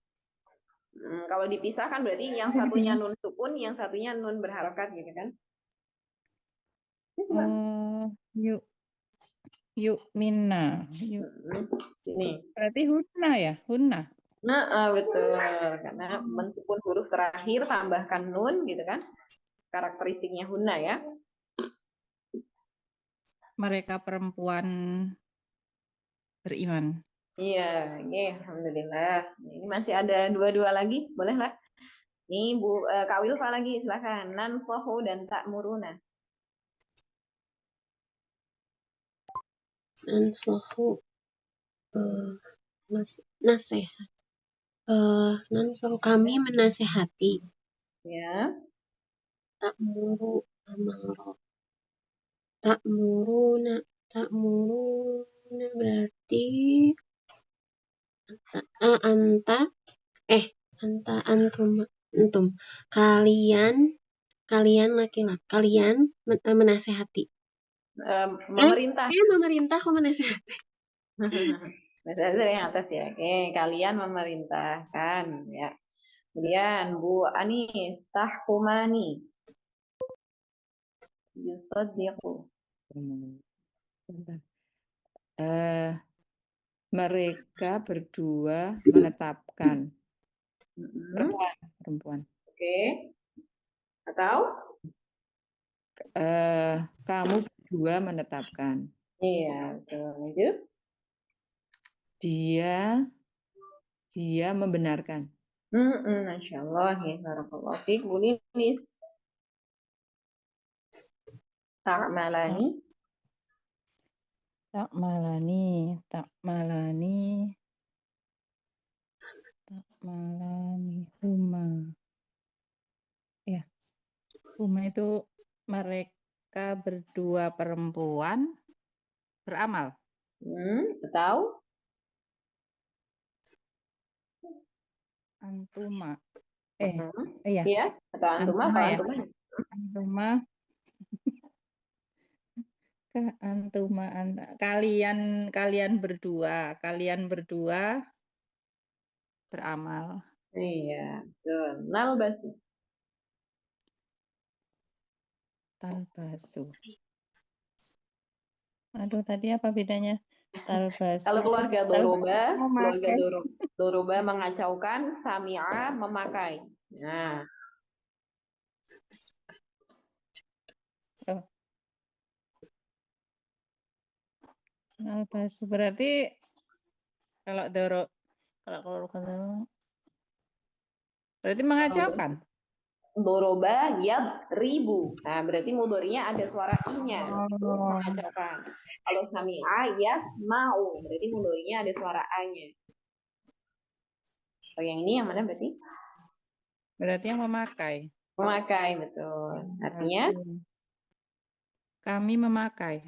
A: Kalau dipisahkan berarti yang satunya nun sukun, yang satunya nun berharokat gitu kan?
B: Yuk minna.
A: Ini.
B: Berarti hunna ya? Hunna.
A: Nah, betul. Karena mensukun huruf terakhir tambahkan nun gitu kan? Karakteristiknya hunna ya.
B: Mereka perempuan beriman.
A: Iya, alhamdulillah. Ini masih ada dua-dua lagi, boleh lah. Ini Bu Kak Wilfa lagi, silakan. Nansohu dan ta'muruna.
C: Nansohu nasihat. Nansohu kami menasehati.
A: Ya.
C: Ta'muru amaro. Ta'muruna berarti antum. Kalian laki-laki. Kalian menasehati.
A: Memerintah.
C: Memerintah kok menasehati.
A: Bahasa yang atas ya. Oke, kalian memerintahkan ya. Kemudian Bu Anis, tahkumani. Yusoddiqu.
B: Mereka berdua menetapkan. Perempuan.
A: Oke. Atau?
B: Kamu berdua menetapkan.
A: Iya, betul. Lanjut.
B: Dia membenarkan.
A: Masya Allah, ya, barakallahu fiik. Bu Ninis. Ta'malani.
B: Huma. Ya. Huma itu mereka berdua perempuan beramal.
A: Atau?
B: Antuma.
A: Iya. Iya, atau antuma,
B: Antuma ya. Antuma. Kalian berdua beramal.
A: Iya, betul. Nalbasu.
B: Talbasu. Aduh, tadi apa bedanya? Talbasu.
A: Kalau keluarga doroba mengacaukan, sami'a memakai. Nah.
B: Talbasu berarti kalau berarti mengacaukan.
A: Doroba ribu. Nah, berarti mudhari'nya ada suara i-nya. Itu mengacaukan. Kalau sami'a yasma'u, berarti mudhari'nya ada suara a-nya. Yang ini yang mana berarti?
B: Berarti yang memakai.
A: Memakai, betul. Artinya?
B: Kami memakai.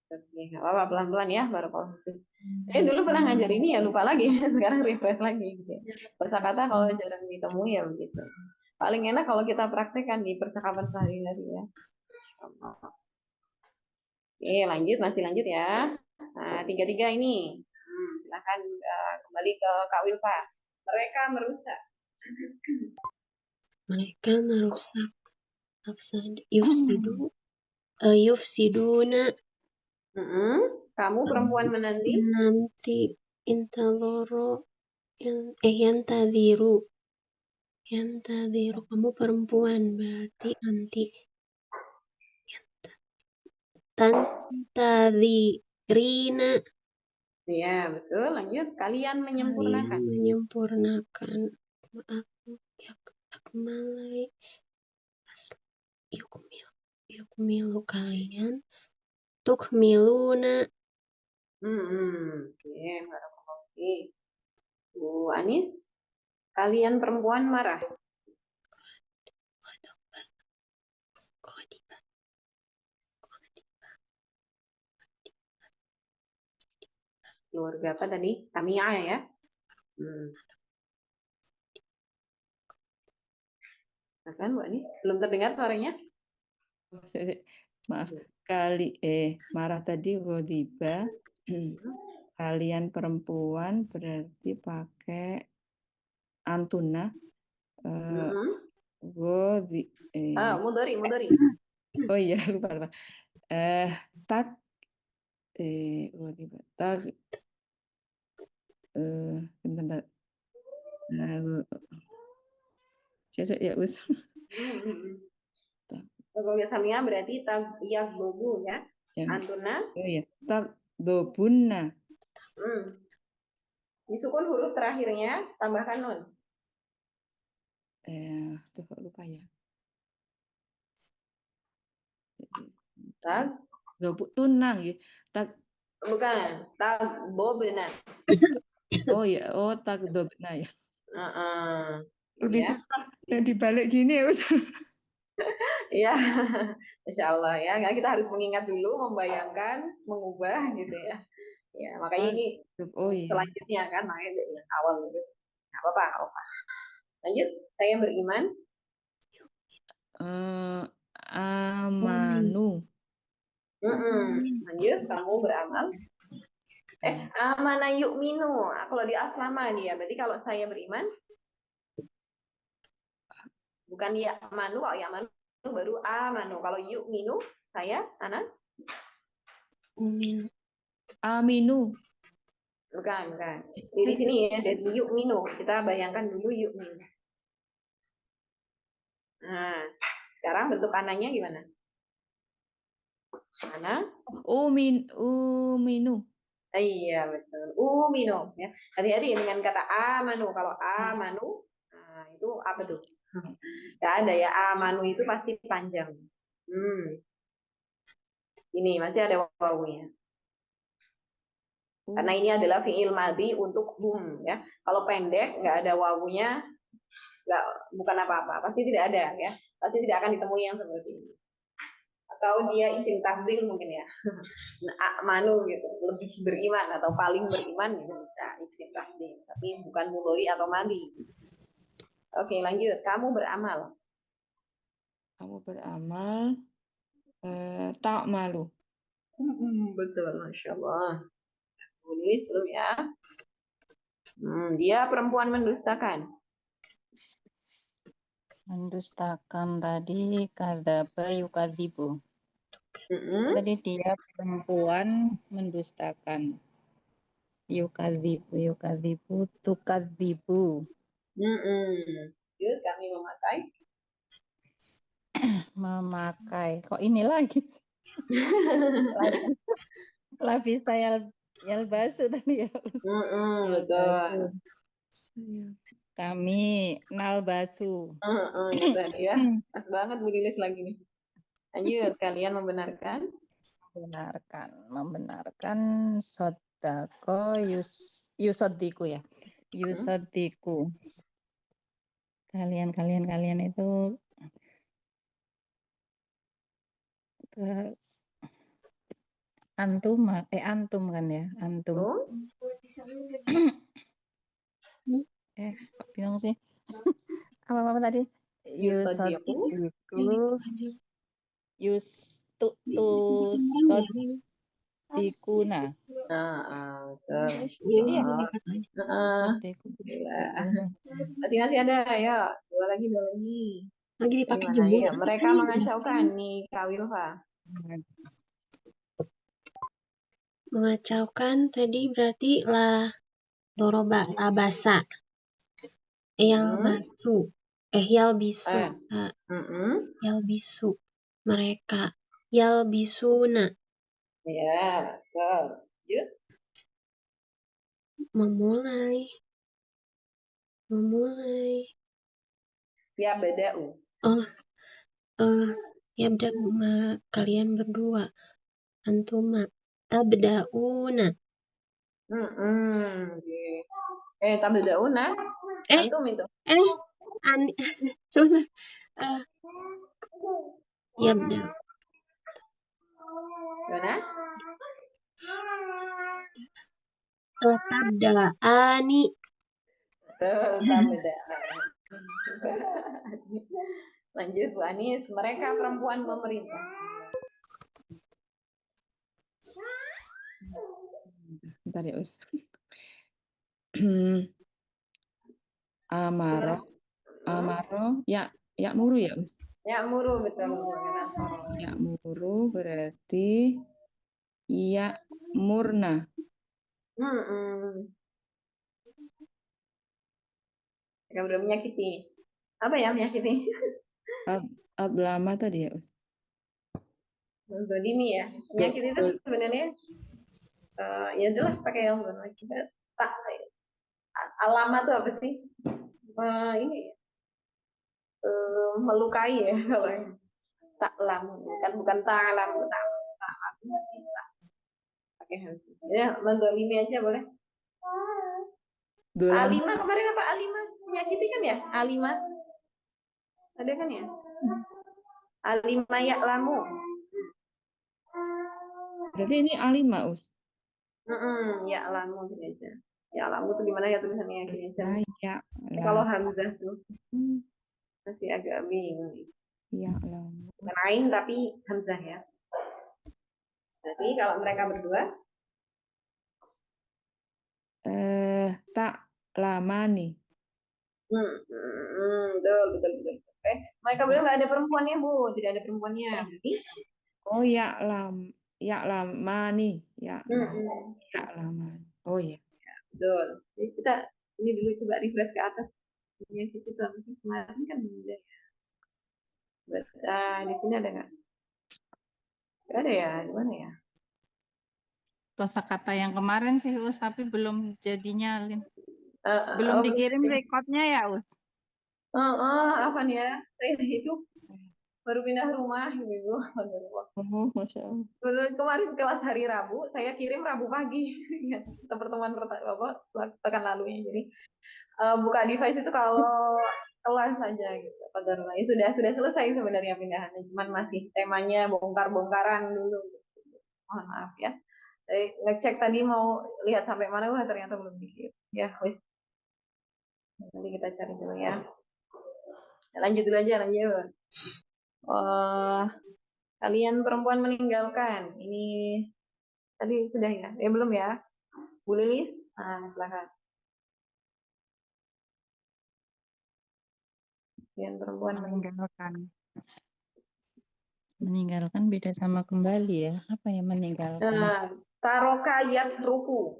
A: Oke, nggak apa-apa, pelan-pelan ya, barakallahu fiik. Dulu pernah ngajar ini ya, lupa lagi. Sekarang refresh lagi. Gitu. Kosakata kalau jarang ditemui ya begitu. Paling enak kalau kita praktekkan di percakapan sehari-hari ya. Oke, masih lanjut ya. Nah, 3-3 ini. Silahkan kembali ke Kak Wilfa. Mereka merusak.
C: Yufsiduna.
A: Kamu perempuan menanti.
C: Yantadiru kamu perempuan berarti nanti. Tantadirina.
A: Iya, betul. Lanjut. Kalian menyempurnakan.
C: Akmalai. Yukmilu kalian. Tukmiluna.
A: Oke, barakallahu fiik. Bu Anis, kalian perempuan marah. Keluarga apa tadi? Sami'ah ya. Nah kan Mbak nih, belum terdengar suaranya?
B: Maaf, marah tadi godiba. Kalian perempuan berarti pakai antuna.
A: Mudhari.
B: Oh iya, lupa. Tak godiba. Tak bentar. Ya us.
A: Kalau Sami'ah berarti yaglobu ya. Antuna.
B: Oh iya, tak dobunna.
A: Disukun huruf terakhirnya, tambahkan nun.
B: Coba lupa ya.
A: Tak
B: tunang ya. Tak
A: bukan, tak bobna.
B: Oh ya, tak dobna ya. Lebih
A: Ya.
B: susah dibalik gini ya.
A: Ya, Insya Allah ya. Nggak, kita harus mengingat dulu, membayangkan, mengubah gitu ya. Ya, makanya ini selanjutnya kan, makanya dari yang awal gitu. Nggak apa-apa. Lanjut, saya beriman.
B: Amanu.
A: Lanjut, kamu beramal. Amana yu'minu. Kalau di aslama dia, berarti kalau saya beriman, bukan ya manu, kalau ya manu baru amanu. Kalau yu'minu, saya, Ana?
B: Aminu.
A: Bukan. Di sini ya, dari yu'minu. Kita bayangkan dulu yu'minu. Nah, sekarang bentuk ananya gimana? Ana?
B: Uminu.
A: Iya, betul. Uminu. Ya. Hati-hati dengan kata amanu. Kalau amanu, nah, itu apa tuh? Gak ada ya. Amanu itu pasti panjang. Ini masih ada wawunya. Karena ini adalah fi'il madhi untuk hum ya. Kalau pendek nggak ada wawunya, bukan apa-apa. Pasti tidak ada ya. Pasti tidak akan ditemui yang seperti ini. Atau dia isim tafdhil mungkin ya. Manu gitu, lebih beriman atau paling beriman gitu bisa isim tafdhil. Tapi bukan mudhari atau madhi. Oke, lanjut. Kamu beramal.
B: Tak malu.
A: Betul, Masya Allah. Tulis belum ya? Dia perempuan mendustakan.
B: Mendustakan tadi kadzaba yukadzibu. Tadi dia perempuan mendustakan. Yukadzibu tukadzibu.
A: Yuk, kami
B: Memakai. Kok ini lagi? Lapis saya yalbasu tadi ya.
A: Betul.
B: Kami nalbasu.
A: Ya. Pas banget Bu Lilis lagi nih. Lanjut, kalian membenarkan?
B: Membenarkan sodako yusodiku ya. Yusodiku. Kalian itu antum kan ya, antum. Bingung sih. Apa tadi? Yusodiku. Yusodikuna.
A: Masih ada ya. Dua lagi.
C: Lagi dipakai jemur.
A: Ya? Mereka mengacaukan nih, Kak Wilfa.
C: Mengacaukan tadi berarti doroba abasa. Yalbisu. Yalbisu. Mereka. Yalbisuna.
A: Ya, lanjut.
C: Memulai.
A: Ya, beda'u.
C: Yabda'u kalian berdua. Antuma. Tabda'una.
A: Tabda'una. Antum itu.
C: Sebentar. Yabda.
A: Gimana?
C: Tabda'ani.
A: Beda. Lanjut Bu Anis, mereka perempuan memerintah.
B: Bentar ya, Us. Amaro, ya muru ya, Us.
A: Ya muru betul.
B: Ya muru berarti ya murna.
A: Yang udah menyakiti. Apa ya menyakiti?
B: Ablama tadi ya, Us.
A: Menzolimi ya. Menyakiti itu sebenarnya ya jelas pakai yang kita tak alama tuh apa sih? Ini melukai ya kalau tak lam bukan talam tak pakai hamzah. Ya menzolimi aja boleh. Alima kemarin apa Alima? Menyakiti kan ya? Alima. Ada kan ya? Alima ya lamu.
B: Berarti ini alima, Us.
A: Ya lamu aja. Ya lamu tuh gimana ya tulisannya gini aja.
B: Ya,
A: kalau hamzah tuh masih agak bingung.
B: Ya lamu.
A: Lain tapi hamzah ya. Jadi kalau mereka berdua
B: tak lama nih.
A: Betul. Mereka berdua nggak ada perempuannya Bu, tidak ada perempuannya. Berarti
B: oh ya lama nih, ya lama. Oh ya.
A: Betul. Jadi kita ini dulu coba refresh ke atas. Yang situ tuh kemarin kan ada ya. Di sini ada nggak? Nggak ada ya, di mana ya?
D: Kosakata yang kemarin sih Us, tapi belum jadi nyalin. Belum dikirim rekodnya ya Us?
A: Apa nih ya? Saya itu baru pindah rumah gitu.
B: Masya Allah.
A: Kemarin kelas hari Rabu, saya kirim Rabu pagi. Pertemuan pekan lalunya. Jadi buka device itu kalau kelas saja gitu. Sudah selesai sebenarnya pindahannya, cuman masih temanya bongkar-bongkaran dulu. Mohon maaf ya. Saya ngecek tadi mau lihat sampai mana, wah ternyata belum dikit. Ya, wis. Nanti kita cari dulu ya. Lanjut dulu aja, lanjut. Kalian perempuan meninggalkan. Ini tadi sudah ya? Belum ya? Bu Lilis? Silakan. Kalian perempuan
D: meninggalkan beda sama kembali ya. Apa ya meninggalkan?
A: Taroka yatsruku.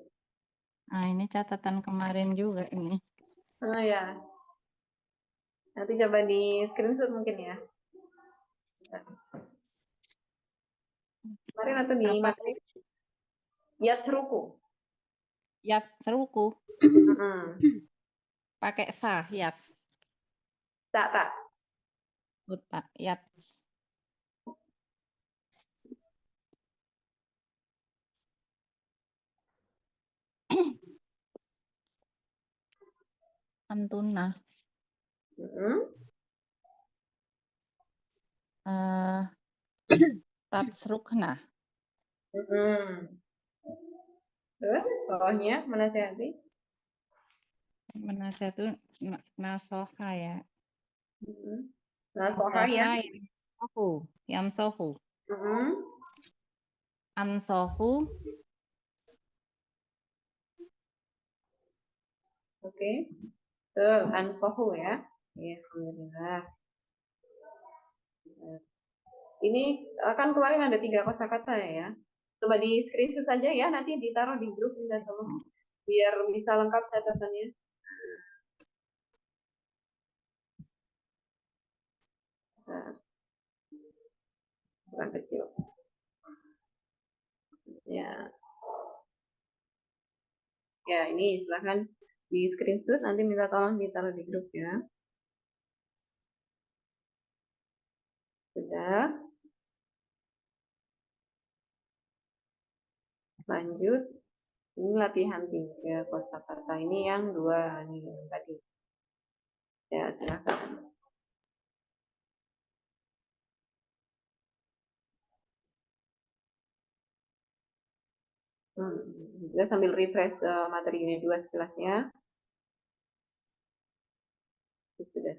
D: Ini catatan kemarin juga ini.
A: Ya. Nanti coba di screenshot mungkin ya. Kemarin atau di materi. Yatsruku.
D: Yatsruku. Pakai fa, yat.
A: Tak.
D: Buta, yats. Antuna. Tatsrukna.
A: Terus bawahnya menasihati.
D: Menasihati nasoha ya.
A: Nasoha ya.
D: Yansohu. Ansohu.
A: Oke. Betul, ansohu ya. Alhamdulillah. Ini kan kemarin ada 3 kosakata ya. Coba di screenshot saja ya, nanti ditaruh di grup kita tolong biar bisa lengkap catatannya. Bukan kecil. Ya. Ya, ini silahkan di screenshot, nanti minta tolong ditaruh di grup ya. Sudah. Lanjut. Ini latihan 3 kosakata. Ini yang 2 nih tadi. Ya, silakan. Kita sambil refresh materi unit 2 sekilasnya. Sudah.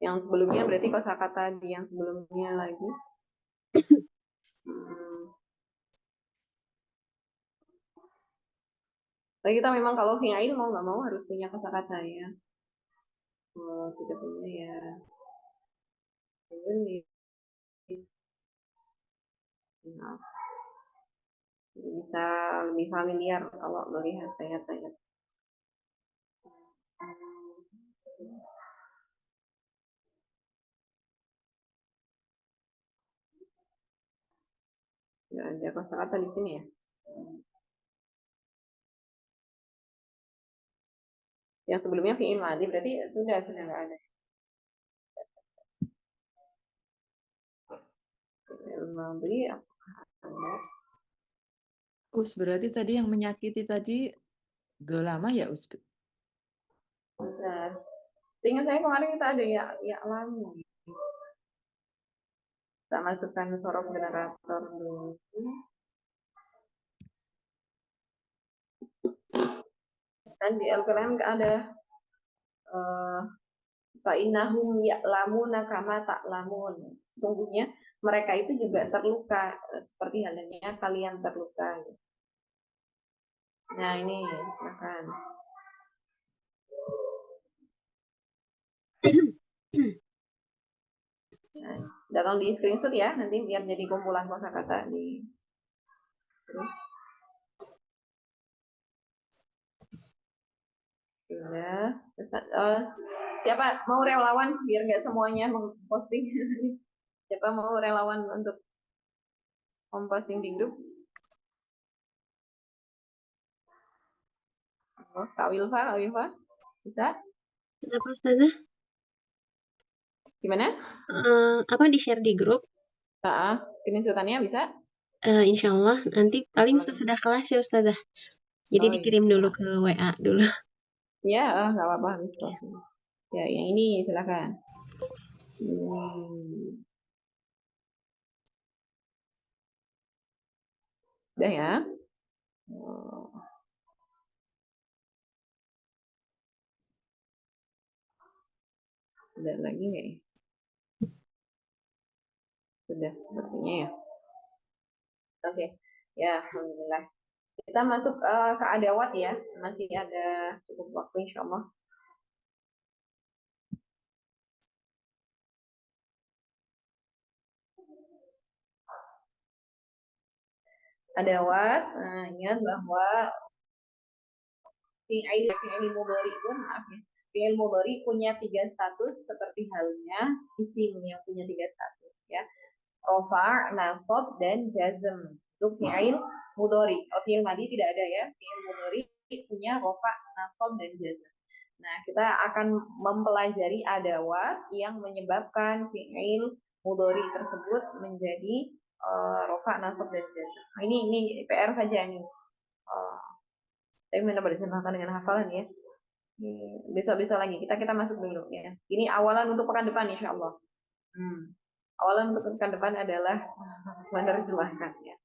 A: Yang sebelumnya berarti kosakata di yang sebelumnya lagi. Tapi kita memang kalau fi'il mau nggak mau harus punya kosakata ya. Kalau tidak punya ya. Ini. Nah, bisa lebih familiar kalau melihat ayat-ayat. Nggak ada kosakata di sini ya. Yang sebelumnya fi'il madhi berarti sudah nggak ada. Fi'il madhi ada.
B: Berarti tadi yang menyakiti tadi lama ya Us?
A: Benar. Seingat saya kemarin kita ada ya lamu. Kita masukkan sorof generator dulu. Dan di Al-Quran ada fa'innahum ya'lamuna kama ta'lamun. Sungguhnya mereka itu juga terluka seperti halnya kalian terluka. Nah ini silakan. Nah, tolong di screenshot ya, nanti biar jadi kumpulan kosakata di. Sudah. Siapa mau relawan biar nggak semuanya memposting? Siapa mau relawan untuk memposting di grup? Oh, Kak Wilfa, bisa?
C: Kenapa Ustazah?
A: Gimana?
C: Apa di-share di grup?
A: Screenshotannya bisa?
C: Insya Allah nanti paling sesudah kelas ya Ustazah. Jadi dikirim dulu ke WA dulu.
A: Ya, nggak apa-apa. Ya, yang ini silakan. Udah ya. Ada lagi nggak ya? Sudah, sepertinya ya. Oke, ya alhamdulillah. Kita masuk ke adawat ya. Masih ada cukup waktu insya Allah. Adawat, ingat bahwa fi'il mudhari pun maaf ya. Fi'il mudhari punya 3 status seperti halnya isim yang punya 3 status ya. Rofa, nasab, dan jazm. Untuk fi'il mudhari. Kalau fi'il madhi tidak ada ya. Fi'il mudhari punya rofa, nasab, dan jazm. Nah, kita akan mempelajari adawat yang menyebabkan fi'il mudhari tersebut menjadi rofa, nasab, dan jazm. Nah, ini PR saja nih. Tapi mana bersamakan dengan hafalan ya. Besok-besok lagi kita masuk dulu ya. Ini awalan untuk pekan depan insya Allah. Awalan untuk pekan depan adalah menerjemahkan ya.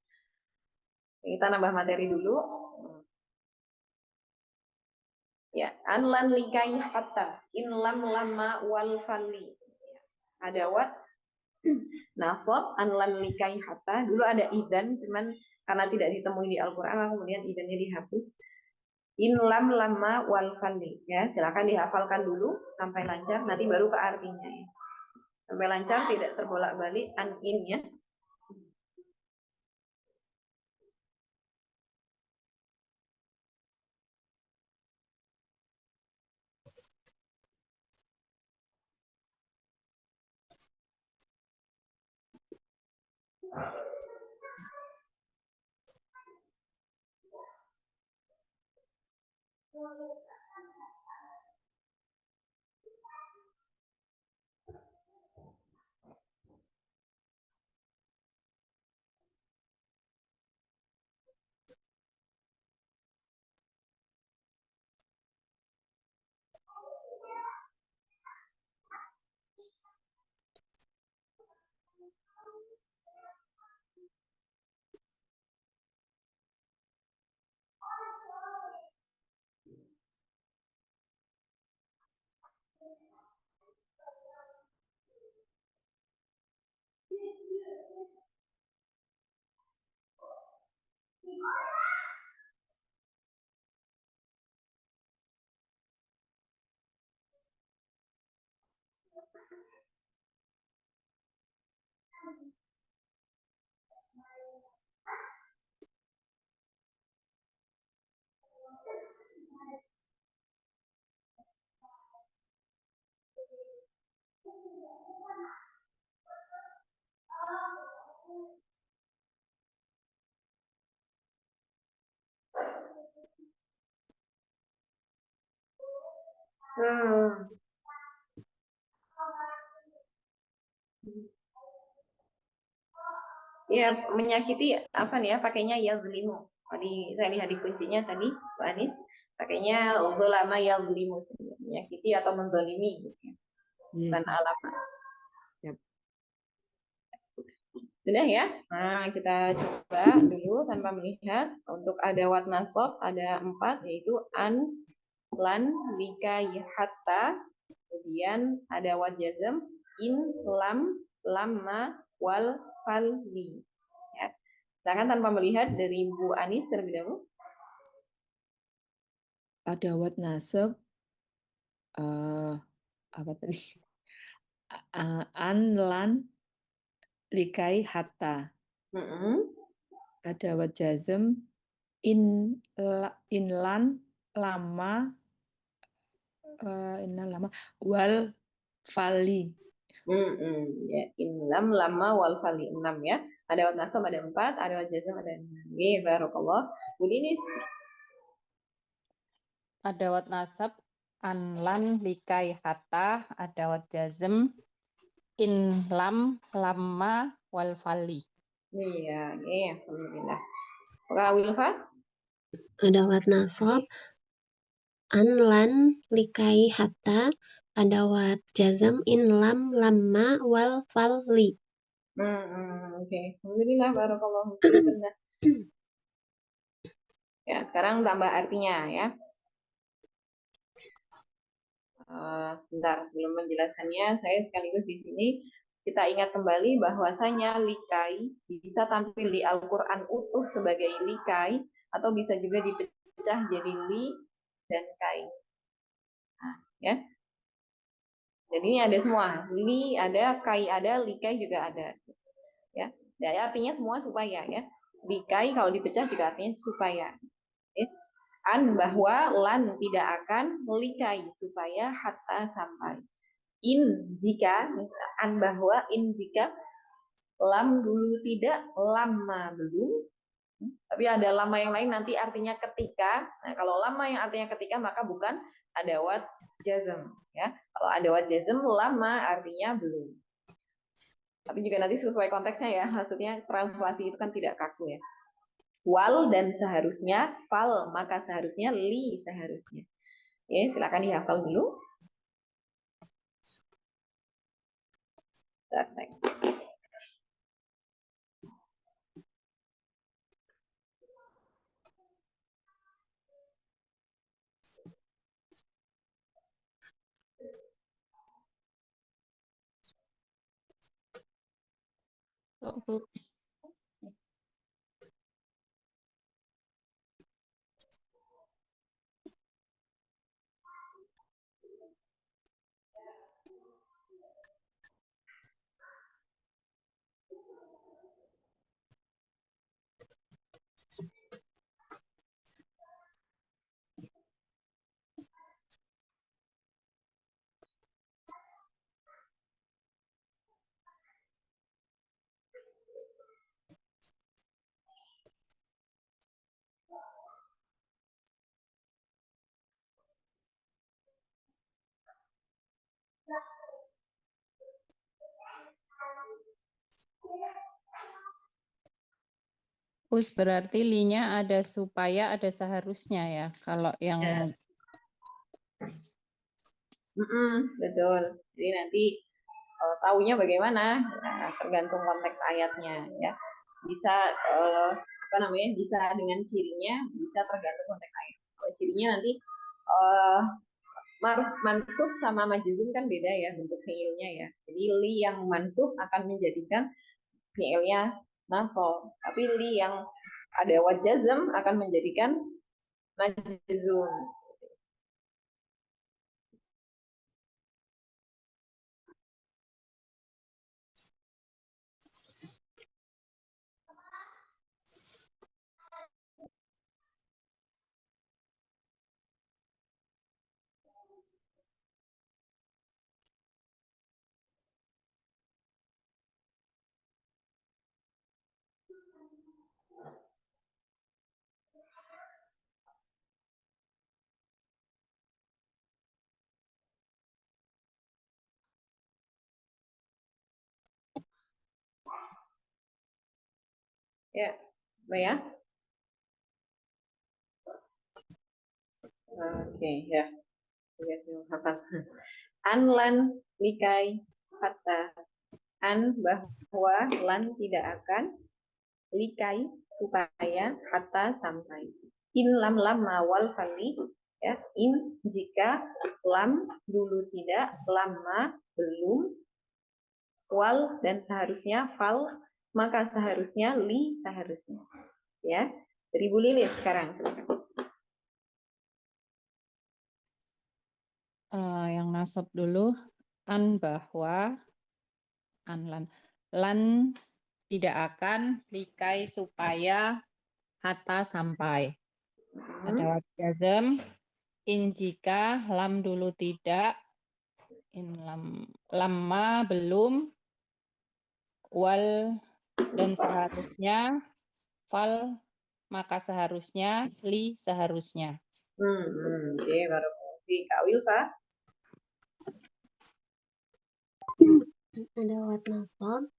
A: Kita nambah materi dulu. Ya, anlan likai hatta in lam lama wal fali. Adawat nasab anlan likai hatta. Dulu ada idan cuman karena tidak ditemui di Al-Qur'an kemudian idannya dihapus. In lam lama wal fali ya, silakan dihafalkan dulu sampai lancar nanti baru ke artinya ya. Sampai lancar tidak terbolak-balik an in ya. Ya, menyakiti apa nih ya? Pakainya yazlimu. Tadi saya lihat di kuncinya tadi, Bu Anis, pakainya ulama yazlimu, menyakiti atau menzalimi gitu ya. Bukan alamat. Ya. Sudah ya? Nah, kita coba dulu tanpa melihat. Untuk adawat nasab ada 4, yaitu an, lan, likai, hatta, kemudian adawat jazm, in, lam, lamma, wal, falli. Ya. Silakan tanpa melihat dari Bu Anis terlebih dahulu.
B: Adawat nasab apa tadi? An, lan, likai, hatta. Adawat jazm, in, lan, lama, wal, fali.
A: Ya, in, lam, lama, wal, fali. 6 ya. Adawat nasab ada 4, adawat jazm ada 6. Oke, barakallah. Bu Dinis.
D: Adawat nasab an, lan, likai, hatta, adawat jazm in, lam, lamma, wal, fali.
A: Iya, alhamdulillah. Oke, Wilfa.
C: Adawat nasab an, lan, likai, hatta, adawat jazm in, lam, lamma, wal, falli.
A: Oke. Alhamdulillah, barakallahu fiikum. Ya, sekarang tambah artinya ya. Sebentar sebelum menjelaskannya, saya sekaligus di sini kita ingat kembali bahwasanya likai bisa tampil di Al-Quran utuh sebagai likai atau bisa juga dipecah jadi li dan kai. Nah, ya. Jadi ini ada semua, li ada, kai ada, likai juga ada. Ya, jadi artinya semua supaya ya. Likai kalau dipecah juga artinya supaya. Ya. An bahwa lan tidak akan likai supaya hatta sampai. In jika, an bahwa in jika, lam dulu tidak, lama belum. Tapi ada lama yang lain nanti artinya ketika. Nah, kalau lama yang artinya ketika maka bukan adawat jazm ya. Kalau adawat jazm lama artinya belum. Tapi juga nanti sesuai konteksnya ya. Maksudnya translasi itu kan tidak kaku ya. Wal dan seharusnya, fal maka seharusnya, li seharusnya. Oke, silakan dihafal dulu. Selesai.
D: Us berarti linya ada supaya, ada seharusnya ya. Kalau yang
A: Betul. Jadi nanti taunya bagaimana? Nah, tergantung konteks ayatnya ya. Bisa apa namanya? Bisa dengan cirinya, bisa tergantung konteks ayat. Kalau cirinya nanti mansub sama majzum kan beda ya bentuk fiilnya ya. Jadi li yang mansub akan menjadikan fiilnya nasab. Tapi li yang ada wajazm akan menjadikan majzum. Ya, ya. Oke, ya. An lan likai hatta. An bahwa lan tidak akan, likai supaya, hatta sampai. In lam mawal fali, ya. In jika, lam dulu tidak, lama belum, wal dan seharusnya, fal maka seharusnya, li seharusnya. Ya. Dari Bu Lilis sekarang.
B: Yang nasab dulu, an bahwa, an lan tidak akan, likai supaya, hatta sampai. Ada wat jazm, in jika, lam dulu tidak, in lama belum, wal dan seharusnya, fal maka seharusnya, li seharusnya.
A: Oke, baru Kak Wilfa.
C: Ada wat nasab,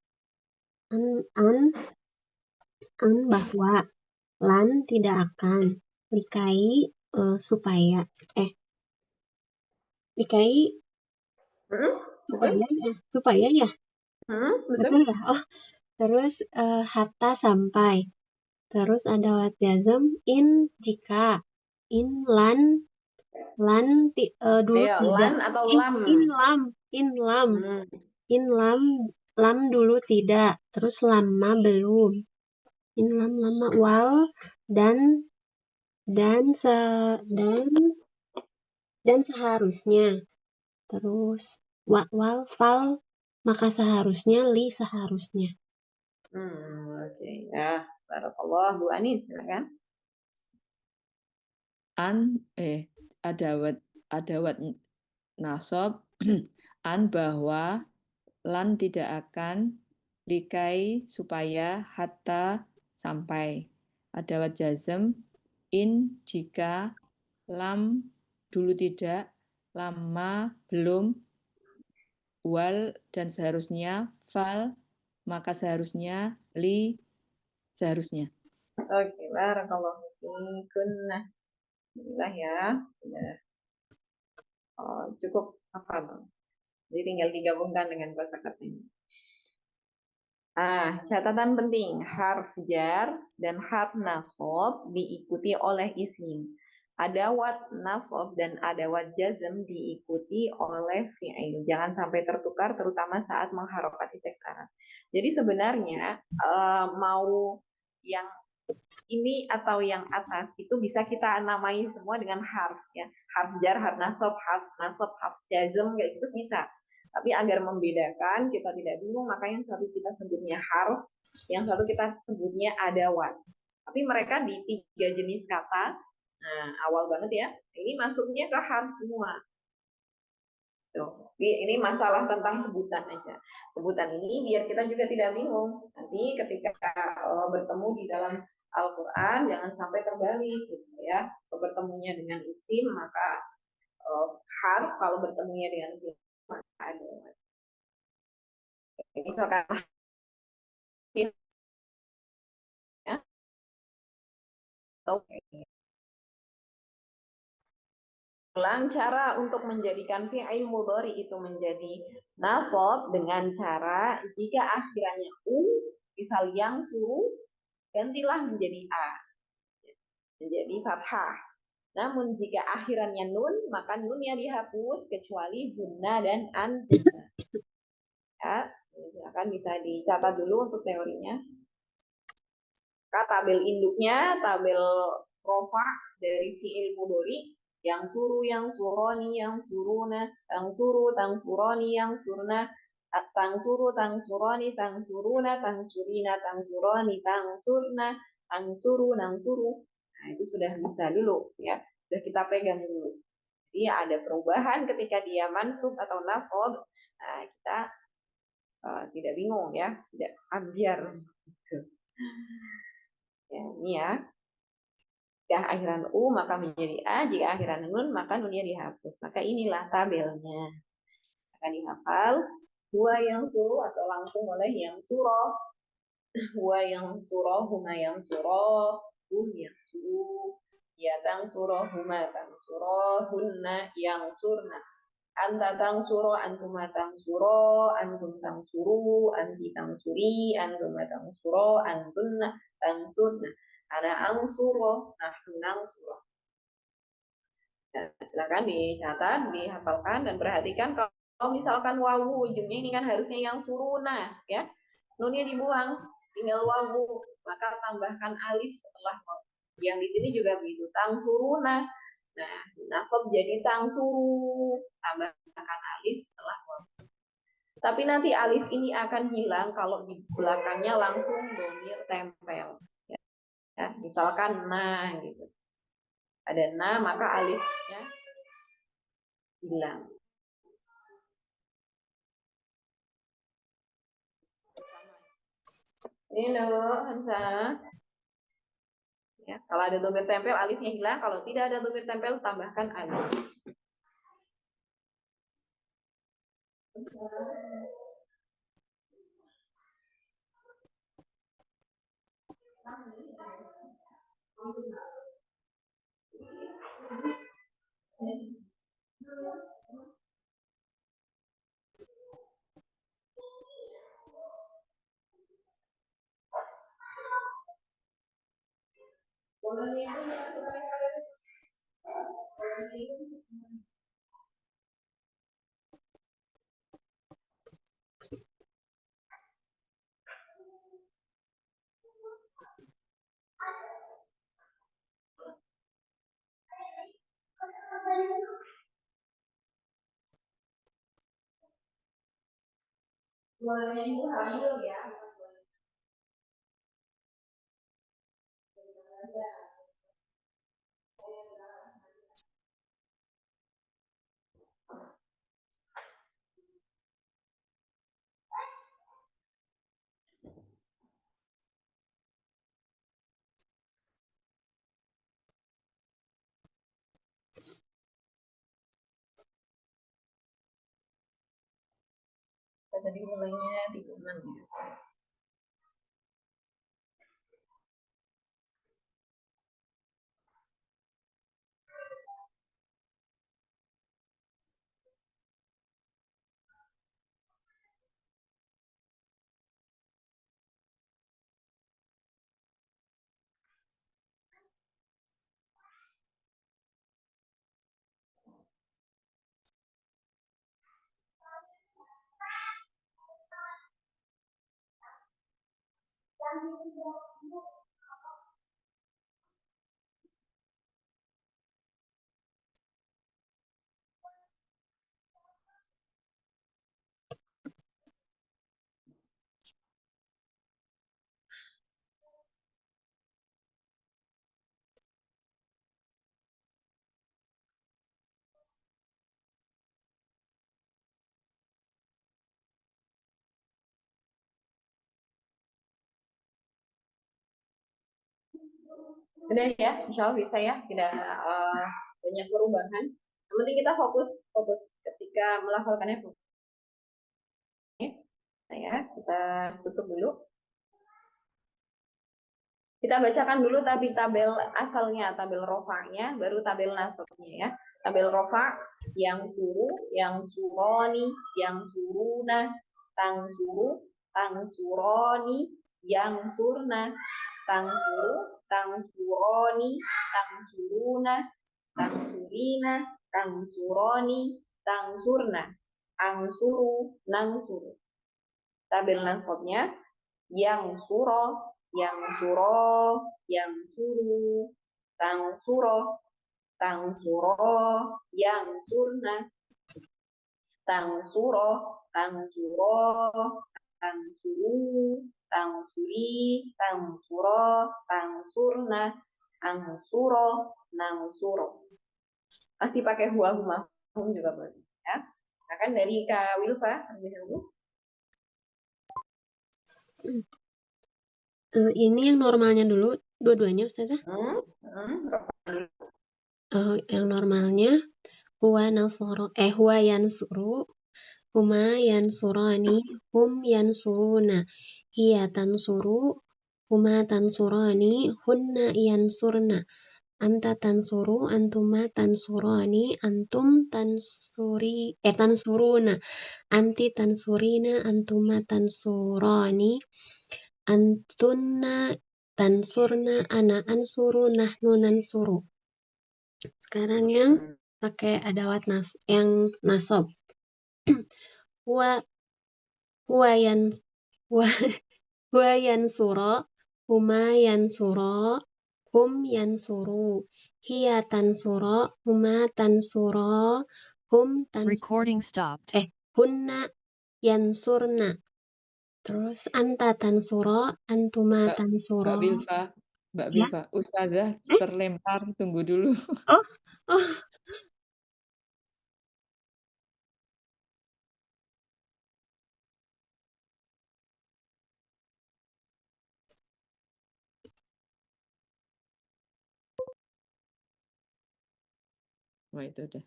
C: an bahwa, lan tidak akan, likai supaya, likai supaya ya, betul ya. Oh, terus hatta sampai, terus ada wat jazm, in jika, in lan dulu
A: Ayo,
C: tidak,
A: lan atau lam?
C: in lam dulu tidak, terus lama belum, in lam lama, wal dan seharusnya, terus wal fal maka seharusnya, li seharusnya.
A: Oke, ya, barakallah. Bu Anis, silakan.
E: Ada wat nasab, an bahwa, lan tidak akan, likai supaya, hatta sampai. Ada wat jazm, in jika, lam dulu tidak, lama belum, wal dan seharusnya, fal maka seharusnya, li seharusnya.
A: Oke, barakallah. Nah, inilah ya. Cukup hafal. Jadi tinggal digabungkan dengan kosakata ini. Catatan penting, harf jar dan harf nasab diikuti oleh isim. Adawat nasab dan adawat jazm diikuti oleh fi'il. Jangan sampai tertukar, terutama saat mengharokati teks Arab. Jadi sebenarnya mau yang ini atau yang atas itu bisa kita namai semua dengan harf, ya. Harf jar, harf nasab, harf jazm, kayak gitu bisa. Tapi agar membedakan, kita tidak bingung, maka yang satu kita sebutnya harf, yang satu kita sebutnya adawat. Tapi mereka di 3 jenis kata, awal banget ya, ini masuknya ke harf semua. Tuh. Ini masalah tentang sebutan aja. Sebutan ini biar kita juga tidak bingung. Nanti ketika bertemu di dalam Al-Quran, jangan sampai terbalik, gitu ya. Kalau bertemunya dengan isim, maka harf, kalau bertemunya dengan isim, maka ada. Misalkan ya, cara untuk menjadikan fi'il mudhari itu menjadi nasab dengan cara jika akhirannya misal yang suruh, gantilah menjadi a, menjadi fathah. Namun jika akhirannya nun, maka nunnya dihapus kecuali guna dan an. Ya, silakan bisa dicatat dulu untuk teorinya. Tabel induknya, tabel rofa dari fi'il mudhari, yang suruh, yang suroni, yang suruna, tang suruh, tang suroni, yang surna, tang suruh, tang suroni, tang suruna, tang surina, tang suroni, tang surna, tang suruh, nang suruh. Nah, itu sudah bisa dulu, ya. Sudah kita pegang dulu. Jadi ada perubahan ketika dia mansub atau nasab. Nah, kita tidak bingung, ya, tidak ambiar. Ya, ini ya. Jika akhiran u maka menjadi a, jika akhiran nun maka nunnya dihapus. Maka inilah tabelnya. Akan dihafal dua yang suruh atau langsung oleh yang surah. Huwa yang surah, huma yang surah, hum yang suruh, ya tang surah, huma tang surah, hunna yang surna. Anta tang surah, antuma tang surah, antum tang suruh, anti tang suri, antuma tang surah, antunna tang surna. Ana ang surah, nahnu nang surah. Nah, silakan dicatat, dihafalkan, dan perhatikan kalau misalkan wawu ujungnya ini kan harusnya yang suruna, ya. Nunnya dibuang, tinggal wawu, maka tambahkan alif setelah wawu. Yang di sini juga begitu, tang suruna. Nah, nasab jadi tang suru, tambahkan alif setelah wawu. Tapi nanti alif ini akan hilang kalau di belakangnya langsung dhamir tempel. Ya, misalkan nah gitu. Ada nah, maka alifnya hilang. Ini loh, Hansa. Ya, kalau ada dhamir tempel, alifnya hilang. Kalau tidak ada dhamir tempel, tambahkan alif. Ya. Tadi mulainya di bulan ya. Udah ya, insya Allah bisa ya, tidak banyak perubahan. Yang penting kita fokus ketika melafalkannya. Nah ya, kita tutup dulu. Kita bacakan dulu tapi tabel asalnya, tabel rofanya, baru tabel nasabnya ya. Tabel rofa, yang suruh, yang suroni, yang suruna, tang suruh, tang suroni, yang surna, tang suruh, tang suroni, tang suruna, tang surina, tang suroni, tang surna, ang suruh, nang suruh. Tabel nasabnya, yang suro, yang suro, yang suruh, tang suro, yang surna, tang suro, tang suro, tang suru, tang suri, tang suro, tang surna, ang suro, nang suro. Masih pakai huwa huma hum juga boleh ya. Akan dari Kak Wilfa terlebih dahulu.
C: Ini yang normalnya dulu, dua-duanya Ustazah. Yang normalnya huwa yansuru, huma yansurani, hum yansuruna. hiya tansuru, huma tansurani, hunna yansurna, anta tansuru, antuma tansurani, antum tansuruna, anti tansurina, antuma tansurani, antunna tansurna, ana ansuru, nahnu nansuru. Sekarang yang pakai adawat yang nasab. Huwa yansura, huma yansura, hum yansuru, hiya tansura, huma tansura, hum
F: Recording stopped.
C: hunna yansurna. Terus anta tansura, antuma tansura.
E: Mbak
C: Ya.
E: Bilfa, Ustazah terlempar, tunggu dulu.
C: Oh,
E: Wah, itu udah.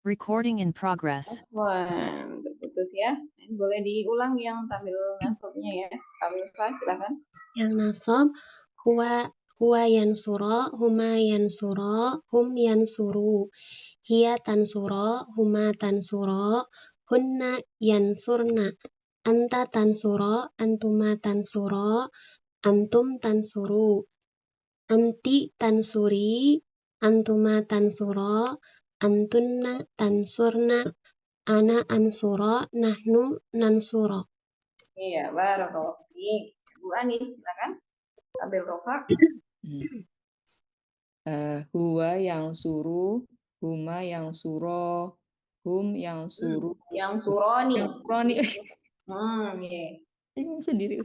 F: Recording in progress.
A: Wah, terputus ya. Boleh diulang yang tampil nasabnya ya. Tampil silakan.
C: yang nasab huwa yansura, huma yansura, hum yansuru, hiya tansura, huma tansura, hunna yansurna, anta tansura, antuma tansura, antum tansuru, anti tansuri, antuma tansura, antunna tansurna, ana ansura, nahnu nansura.
A: Iya, barakallahu fiik. Bu Anis, silakan. Tampil rofa.
E: Huwa yang suruh, huma yang suro, hum yang suruh,
A: Yang suroni.
E: yang suroni.
A: Iya.
E: Bingung sendiri.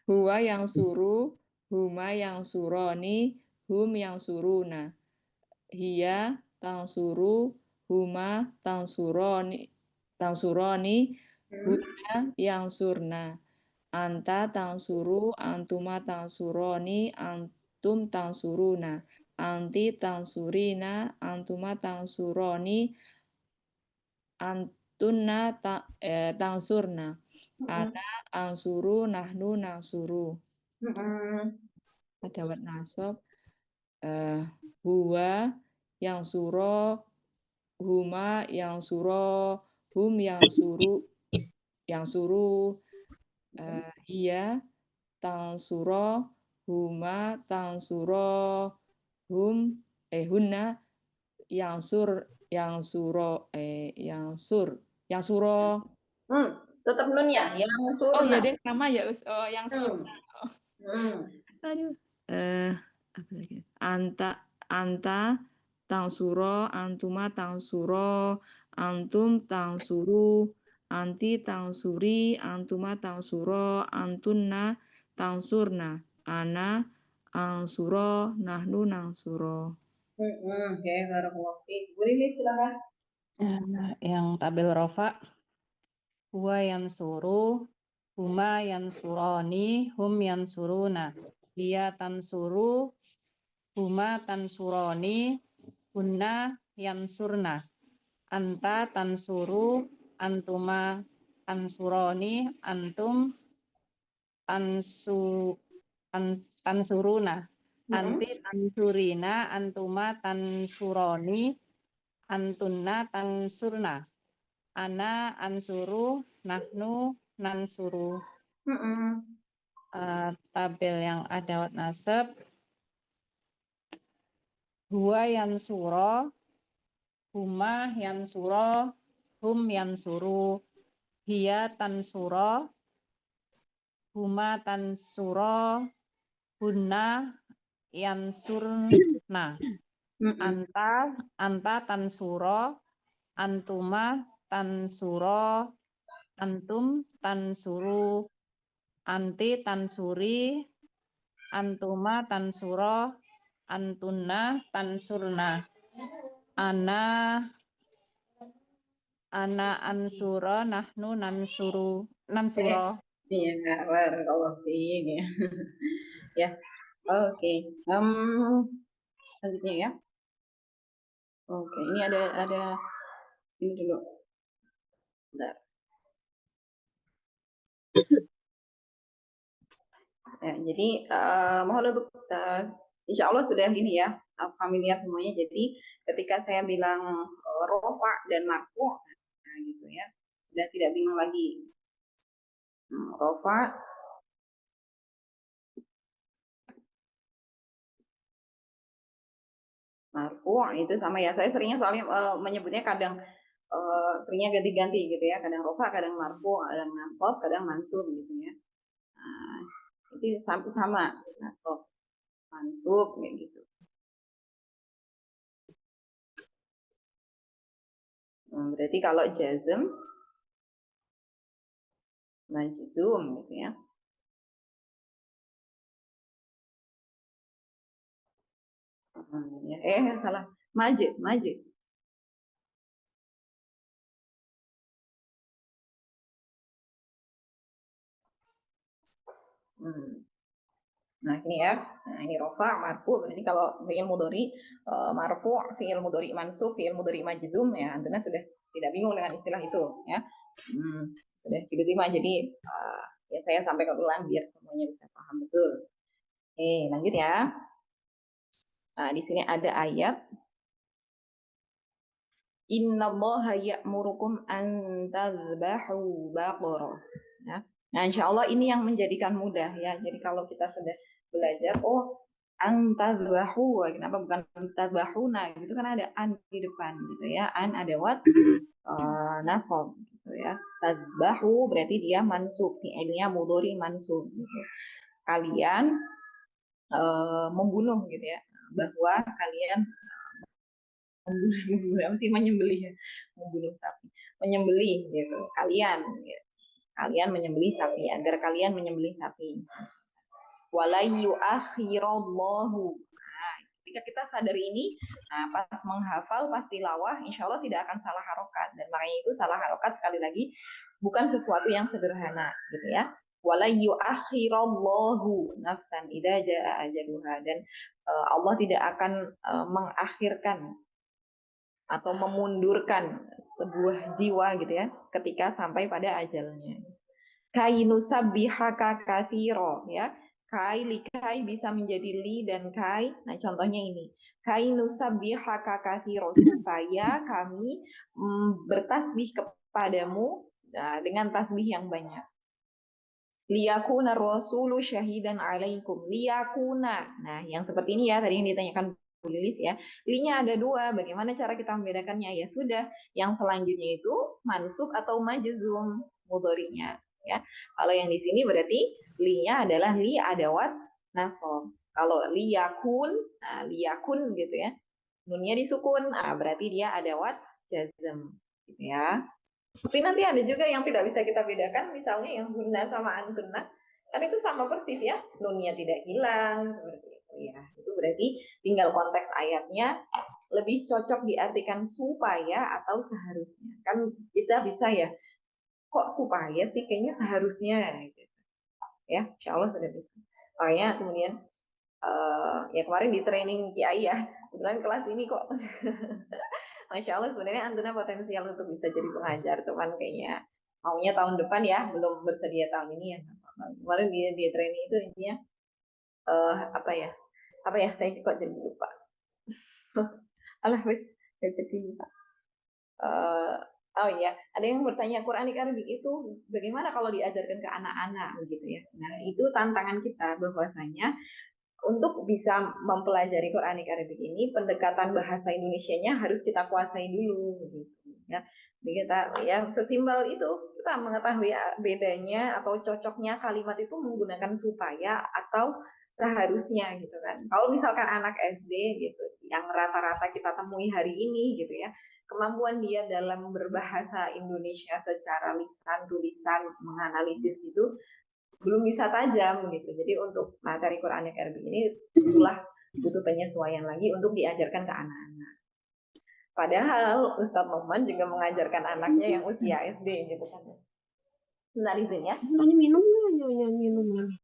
E: Huwa yang suruh, huma yang suroni, hum yang suruna. Hiya tansuru, huma tansuroni, hunna yang surna. Anta tansuru, antuma tansuroni, antum tansuruna. Anti tansurina, antuma tansuroni, antunna tansurna. Ana ansuru, nahnu nansuru. Adawat nasab. Huwa yang suro, huma yang suro, hum yang suruh, hiya tansuro, huma tansuro, hunna yang suro,
A: Tetap nun ya, yang surna.
E: Oh ya deh, sama ya, yang surna. Aduh. Apa lagi? Anta tangsuro, antuma tangsuro, antum tangsuru, anti tangsuri, antuma tangsuro, antunna tangsurna, ana ansuro, nahnu nansuro.
A: Oke, barakallahu fiik. Bu Lili, silakan.
D: Yang tabel rofa. Huwa yansuru, huma yansurani, hum yansuruna. Hiya tansuru, huma tansurani, hunna yansurna. Anta tansuru, antuma tansurani, antum tansuruna. Anti tansurina, antuma tansuroni, antunna tansurna. Ana ansuru, nahnu nansuru. Tabel yang adawat nasab. Huwa yansuro, huma yansuro, hum yansuru, hiya tansuro, huma tansuro, hunna yansurna. Anta tansuro, antuma tansuro, antum tansuru, anti tansuri, antuma tansuro, antunna tansurna. Ana ansuro, nahnu nansuro.
A: Iya, barakallahu fiik ya. Ya. Oke. Selanjutnya ya. Oke, ini ada ini dulu. Bentar. Ya, jadi mohon untuk insya Allah sudah gini ya, familiar semuanya. Jadi ketika saya bilang rofa dan marfu, nah gitu ya, sudah tidak bingung lagi. Rofa, marfu itu sama ya. Saya seringnya soalnya menyebutnya kadang seringnya ganti-ganti gitu ya. Kadang rofa, kadang marfu, kadang nasab, kadang mansub gitu ya. Nah, itu sama nasab, mansub kayak gitu. Berarti kalau jazm, majzum gitu ya. Salah. Majid, majid. Nah ini ya, nah ini rofa, marfu. Jadi kalau fi'il mudhari marfu, fi'il mudhari mansub, fi'il mudhari majzum ya, Anda sudah tidak bingung dengan istilah itu ya. Sudah diterima. Jadi ya saya sampaikan ulang biar semuanya bisa paham betul. Oke, lanjut ya. Nah, di sini ada ayat Innallaha ya'murukum an tazbahu baqarah. Ya. Nah, insya Allah ini yang menjadikan mudah ya. Jadi kalau kita sudah belajar, antazbahu, kenapa bukan antazbahuna? Gitu kan ada an di depan gitu ya. An ada what? Nasab gitu ya. Tazbahu berarti dia mansub, fi'ilnya mudhari mansub gitu. Kalian membunuh gitu ya. Bahwa kalian membunuh apa sih, menyembelih ya, membunuh sapi, menyembelih gitu kalian gitu. Kalian menyembelih sapi, agar kalian menyembelih sapi. Wala yu'akhirallahu. Nah, ketika kita sadar ini, nah pas menghafal, pas tilawah, insya Allah tidak akan salah harokat. Dan makanya itu salah harokat sekali lagi bukan sesuatu yang sederhana gitu ya. Wala yu'akhirallahu nafsan idza jaa ajaluha. Dan Allah tidak akan mengakhirkan atau memundurkan sebuah jiwa gitu ya ketika sampai pada ajalnya. Kainu sabbihaka katsira ya. Kai likai bisa menjadi li dan kai. Nah, contohnya ini. Kainu sabbihaka katsira, supaya kami bertasbih kepadamu dengan tasbih yang banyak. Liyakuna rasulu syahidan alaikum. Liyakuna. Nah, yang seperti ini ya tadi yang ditanyakan Bu Lilis ya. Li-nya ada dua. Bagaimana cara kita membedakannya? Ya sudah. Yang selanjutnya itu mansub atau majzum mudhari'nya ya. Kalau yang di sini berarti li-nya adalah li adawat nasab. Kalau liyakun, nah liyakun gitu ya. Nunnya disukun, berarti dia adawat jazm gitu ya. Tapi nanti ada juga yang tidak bisa kita bedakan, misalnya yang guna sama antuna, kan itu sama persis ya, nunnya tidak hilang, seperti itu ya. Itu berarti tinggal konteks ayatnya lebih cocok diartikan supaya atau seharusnya. Kan kita bisa ya, kok supaya sih, kayaknya seharusnya gitu. Ya, insya Allah sudah bisa. Makanya kemudian ya kemarin di training Kiai ya, kebetulan kelas ini kok Masya Allah sebenarnya Antuna potensial untuk bisa jadi pengajar, cuman kayaknya maunya tahun depan ya, belum bersedia tahun ini ya. Kemarin di training itu intinya apa ya saya kok jadi lupa. Alah wis jadi lupa. Oh iya, ada yang bertanya Quranik Arabic itu bagaimana kalau diajarkan ke anak-anak begitu ya. Nah, itu tantangan kita bahwasanya untuk bisa mempelajari Quranik Arabic ini, pendekatan bahasa Indonesianya harus kita kuasai dulu, gitu ya. Jadi kita ya sesimpel itu kita mengetahui bedanya atau cocoknya kalimat itu menggunakan supaya atau seharusnya gitu kan. Kalau misalkan anak SD gitu, yang rata-rata kita temui hari ini gitu ya, kemampuan dia dalam berbahasa Indonesia secara lisan, tulisan, menganalisis itu belum bisa tajam gitu. Jadi untuk materi Quran Arabic ini itulah butuh penyesuaian lagi untuk diajarkan ke anak-anak. Padahal Ustadz Noman juga mengajarkan anaknya yang usia SD gitu kan. Sebentar izin ya.
C: Ini minum nggak? Minum lagi.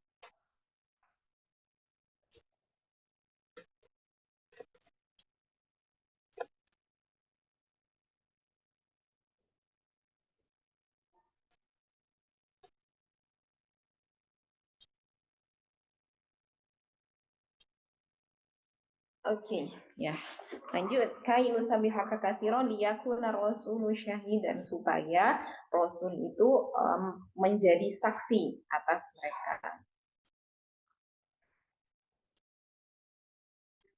A: Oke, ya. Lanjut. Kai nusabihaka katsiran liyakuna rasulu syahidan, supaya rasul itu menjadi saksi atas mereka.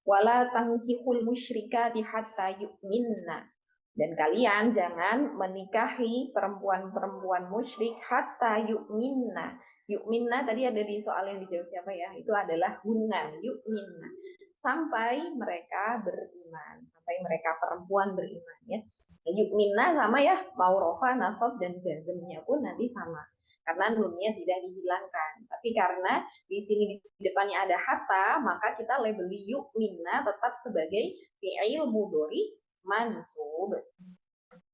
A: Wala tankihul musyrikati hatta yu'minna. Dan kalian jangan menikahi perempuan-perempuan musyrik hatta yu'minna. Yu'minna tadi ada di soal yang dijawab siapa ya? Itu adalah hunna, yu'minna. Sampai mereka beriman, sampai mereka perempuan beriman ya. Yu'minna sama ya, mau rofa, nasab dan jazmnya pun nanti sama. Karena nunnya tidak dihilangkan. Tapi karena di sini di depannya ada hatta, maka kita labeli yu'minna tetap sebagai fi'il mudhari mansub.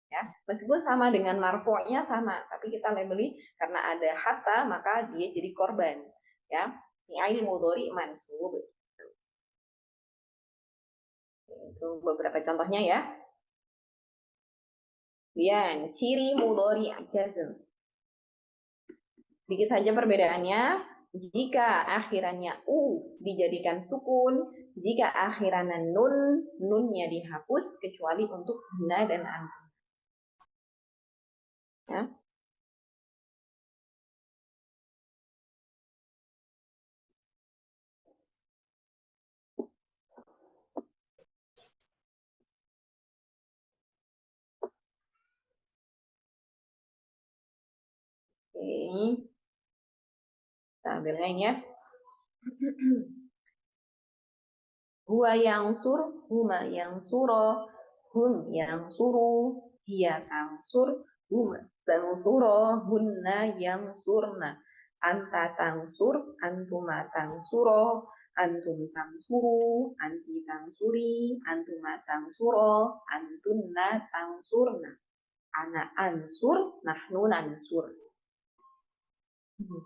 A: Ya, meskipun sama dengan marfu'nya sama, tapi kita labeli karena ada hatta maka dia jadi korban. Ya, fi'il mudhari mansub. Itu beberapa contohnya ya. Kemudian ciri mudhari jazm. Sedikit saja perbedaannya. Jika akhirannya dijadikan sukun, jika akhirannya nunnya dihapus kecuali untuk hina dan antum. Ya. Oke. Kita ambil lain ya. Huwa yang sur, huma yang suro, hum yang suru, hiya yang sur, huma yang suro, hunna yang surna, anta tangsur, antuma tangsuro, antum tangsuru, anti tangsuri, antuma tangsuro, antunna tangsurna, ana ansur, nahnu nansur.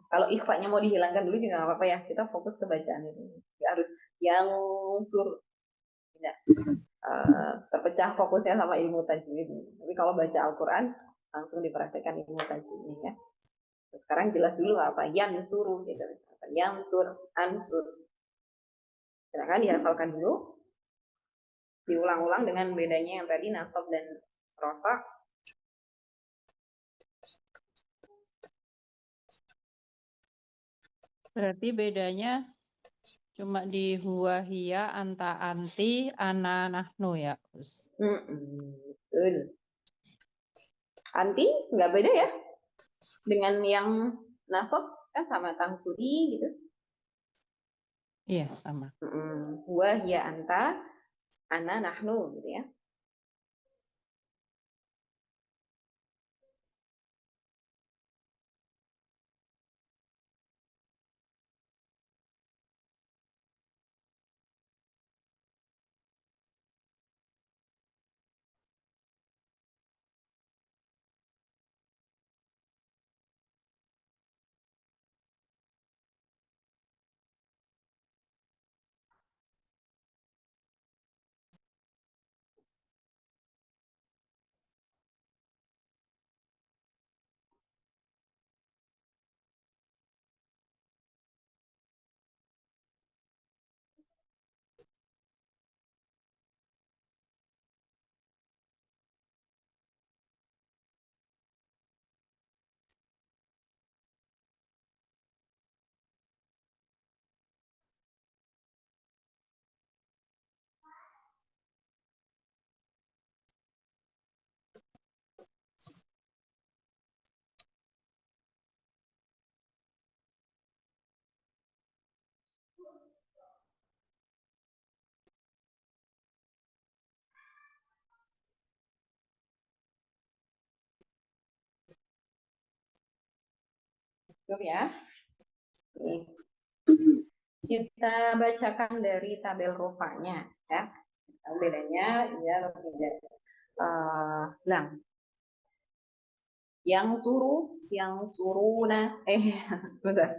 A: Kalau ikhfanya mau dihilangkan dulu juga nggak apa-apa ya. Kita fokus ke bacaan ini. Nggak harus yang sur, tidak terpecah fokusnya sama ilmu tajwid. Tapi kalau baca Al-Quran langsung dipraktekkan ilmu tajwidnya ya. Sekarang jelas dulu apa yang suruh gitu. Yang sur, ansur. Silakan dihafalkan dulu. Diulang-ulang dengan bedanya yang tadi nasab dan rofa.
D: Berarti bedanya cuma di huwa hiya, anta anti, ana nahnu ya, Gus.
A: Betul. Anti nggak beda ya dengan yang nasab kan sama tangsuri gitu.
D: Iya, sama.
A: Huwa hiya anta, ana nahnu gitu ya. Cukup ya. Kita bacakan dari tabel rupanya ya. Bedanya ya atau tidak. Lang. Yang suruna. Bentar.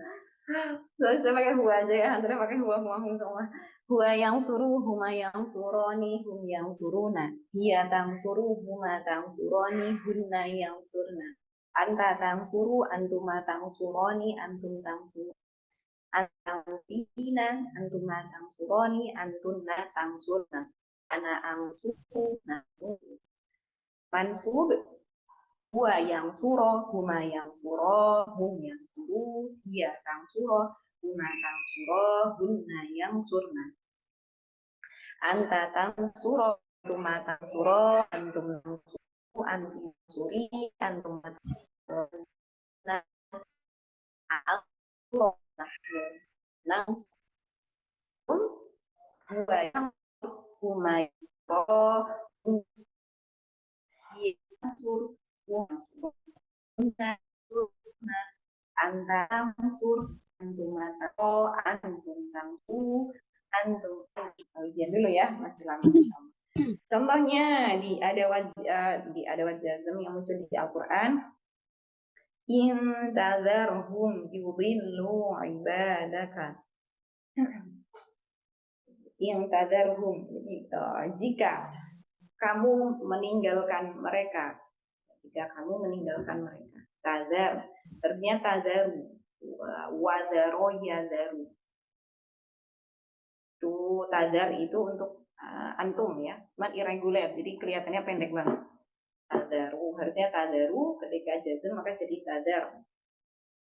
A: Saya pakai huwa aja ya. Antara pakai huwa semua. Huwa yang suruh, huma yang suroni, hum yang suruna. Hiya tang suruh, huma tang suroni, hunna yang surna. Anta tang suruh, antuma tang suroni, antum tang suruh. Antina, antuma tangsuroni, antunna tangsurna, ana angsurna. Mansub huwa yang surah, huma yang surah, hum yang suruh, hiya tang surah, huma tang surah, hunna yang surna. Anta tang surah, antuma tang surah, antum tang surah, antum suri, antum tang surah. Nah, al-surah, nang huwa yang huma yang surah, hum yang suruh, hum hunna surna. Anta tangsur, antum matako, antum tangsu, antum. Ujian dulu ya, masih lama. Contohnya di adawat jazm yang muncul di Al-Quran, in tadharhum yudhillu ibadaka. In tadharhum, jika kamu meninggalkan mereka, tadhar, ternyata tadharu, wadharo yadharu. Itu tadhar itu untuk antum ya, cuman irregular, jadi kelihatannya pendek banget. Tadharu, harusnya tadharu, ketika jazm maka jadi tadhar.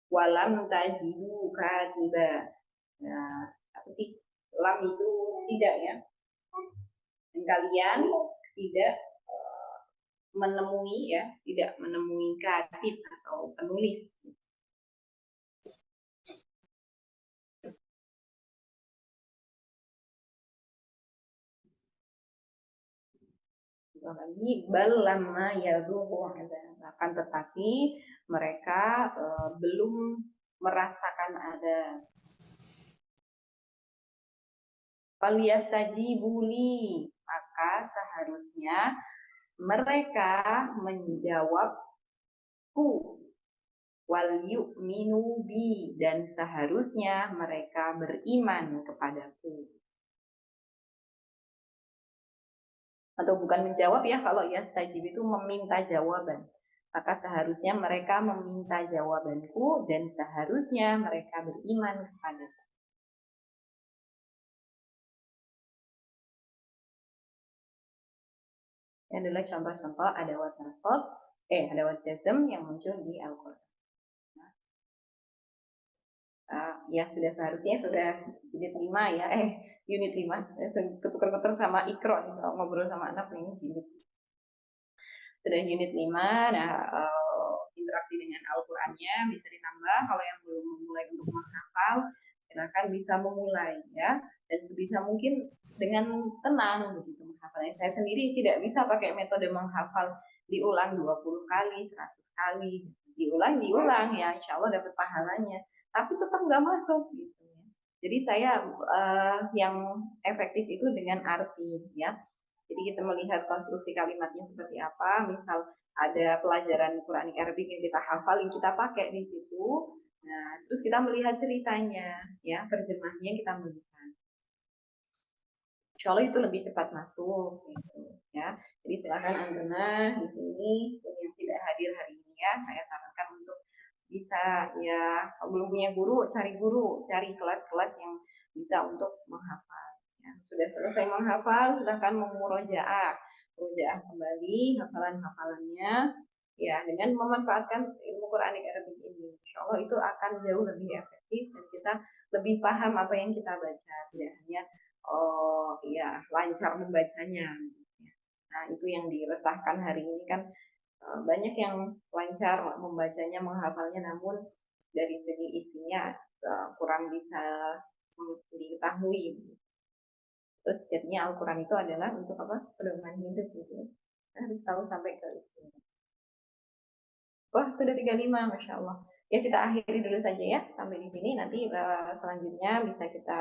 A: Walam tajidu katiba. Nah, apa sih? Lam itu tidak ya. Dan kalian tidak menemui ya, tidak menemui katib atau penulis. Lagi balama yadhuqu akan tetapi mereka belum merasakan ada. Falyastajibuli, maka seharusnya mereka menjawabku. Wal yu'minu bi, dan seharusnya mereka beriman kepadaku. Atau bukan menjawab ya, kalau yastajib itu meminta jawaban. Maka seharusnya mereka meminta jawabanku dan seharusnya mereka beriman kepadaku. Ini adalah contoh-contoh adawat nasab, adawat jazm yang muncul di Al-Quran. Ya sudah seharusnya sudah unit 5 ya, unit 5. Ketukar-ketukar sama Ikro nih, kalau ngobrol sama anak ini unit. Sudah unit 5, nah interaksi dengan Al-Qurannya bisa ditambah. Kalau yang belum memulai untuk menghafal, silakan bisa memulai ya, dan sebisa mungkin dengan tenang begitu menghafalnya. Saya sendiri tidak bisa pakai metode menghafal diulang 20 kali, 100 kali, diulang ya, insya Allah dapat pahalanya. Tapi tetap nggak masuk gitu ya. Jadi saya yang efektif itu dengan arti ya. Jadi kita melihat konstruksi kalimatnya seperti apa. Misal ada pelajaran Qur'an Arabic yang kita hafal, yang kita pakai di situ. Nah, terus kita melihat ceritanya, ya, terjemahnya kita melihat. Insya Allah itu lebih cepat masuk, gitu, ya. Jadi silakan Andona di sini yang tidak hadir hari ini ya, saya sarankan untuk bisa ya, kalau belum punya guru, cari kelas-kelas yang bisa untuk menghafal. Ya, sudah selesai menghafal, silakan memurojaah kembali hafalan-hafalannya, ya, dengan memanfaatkan ilmu Qur'an Arabic ini. Insya Allah itu akan jauh lebih efektif dan kita lebih paham apa yang kita baca, tidak hanya lancar membacanya. Nah, itu yang diresahkan hari ini kan, banyak yang lancar membacanya, menghafalnya, namun dari segi isinya kurang bisa diketahui. Terus jadinya Al-Quran itu adalah untuk apa? Pedoman hidup gitu. Harus tahu sampai ke isinya. Wah, sudah 35, Masya Allah. Ya, kita akhiri dulu saja ya, sampai di sini. Nanti selanjutnya bisa kita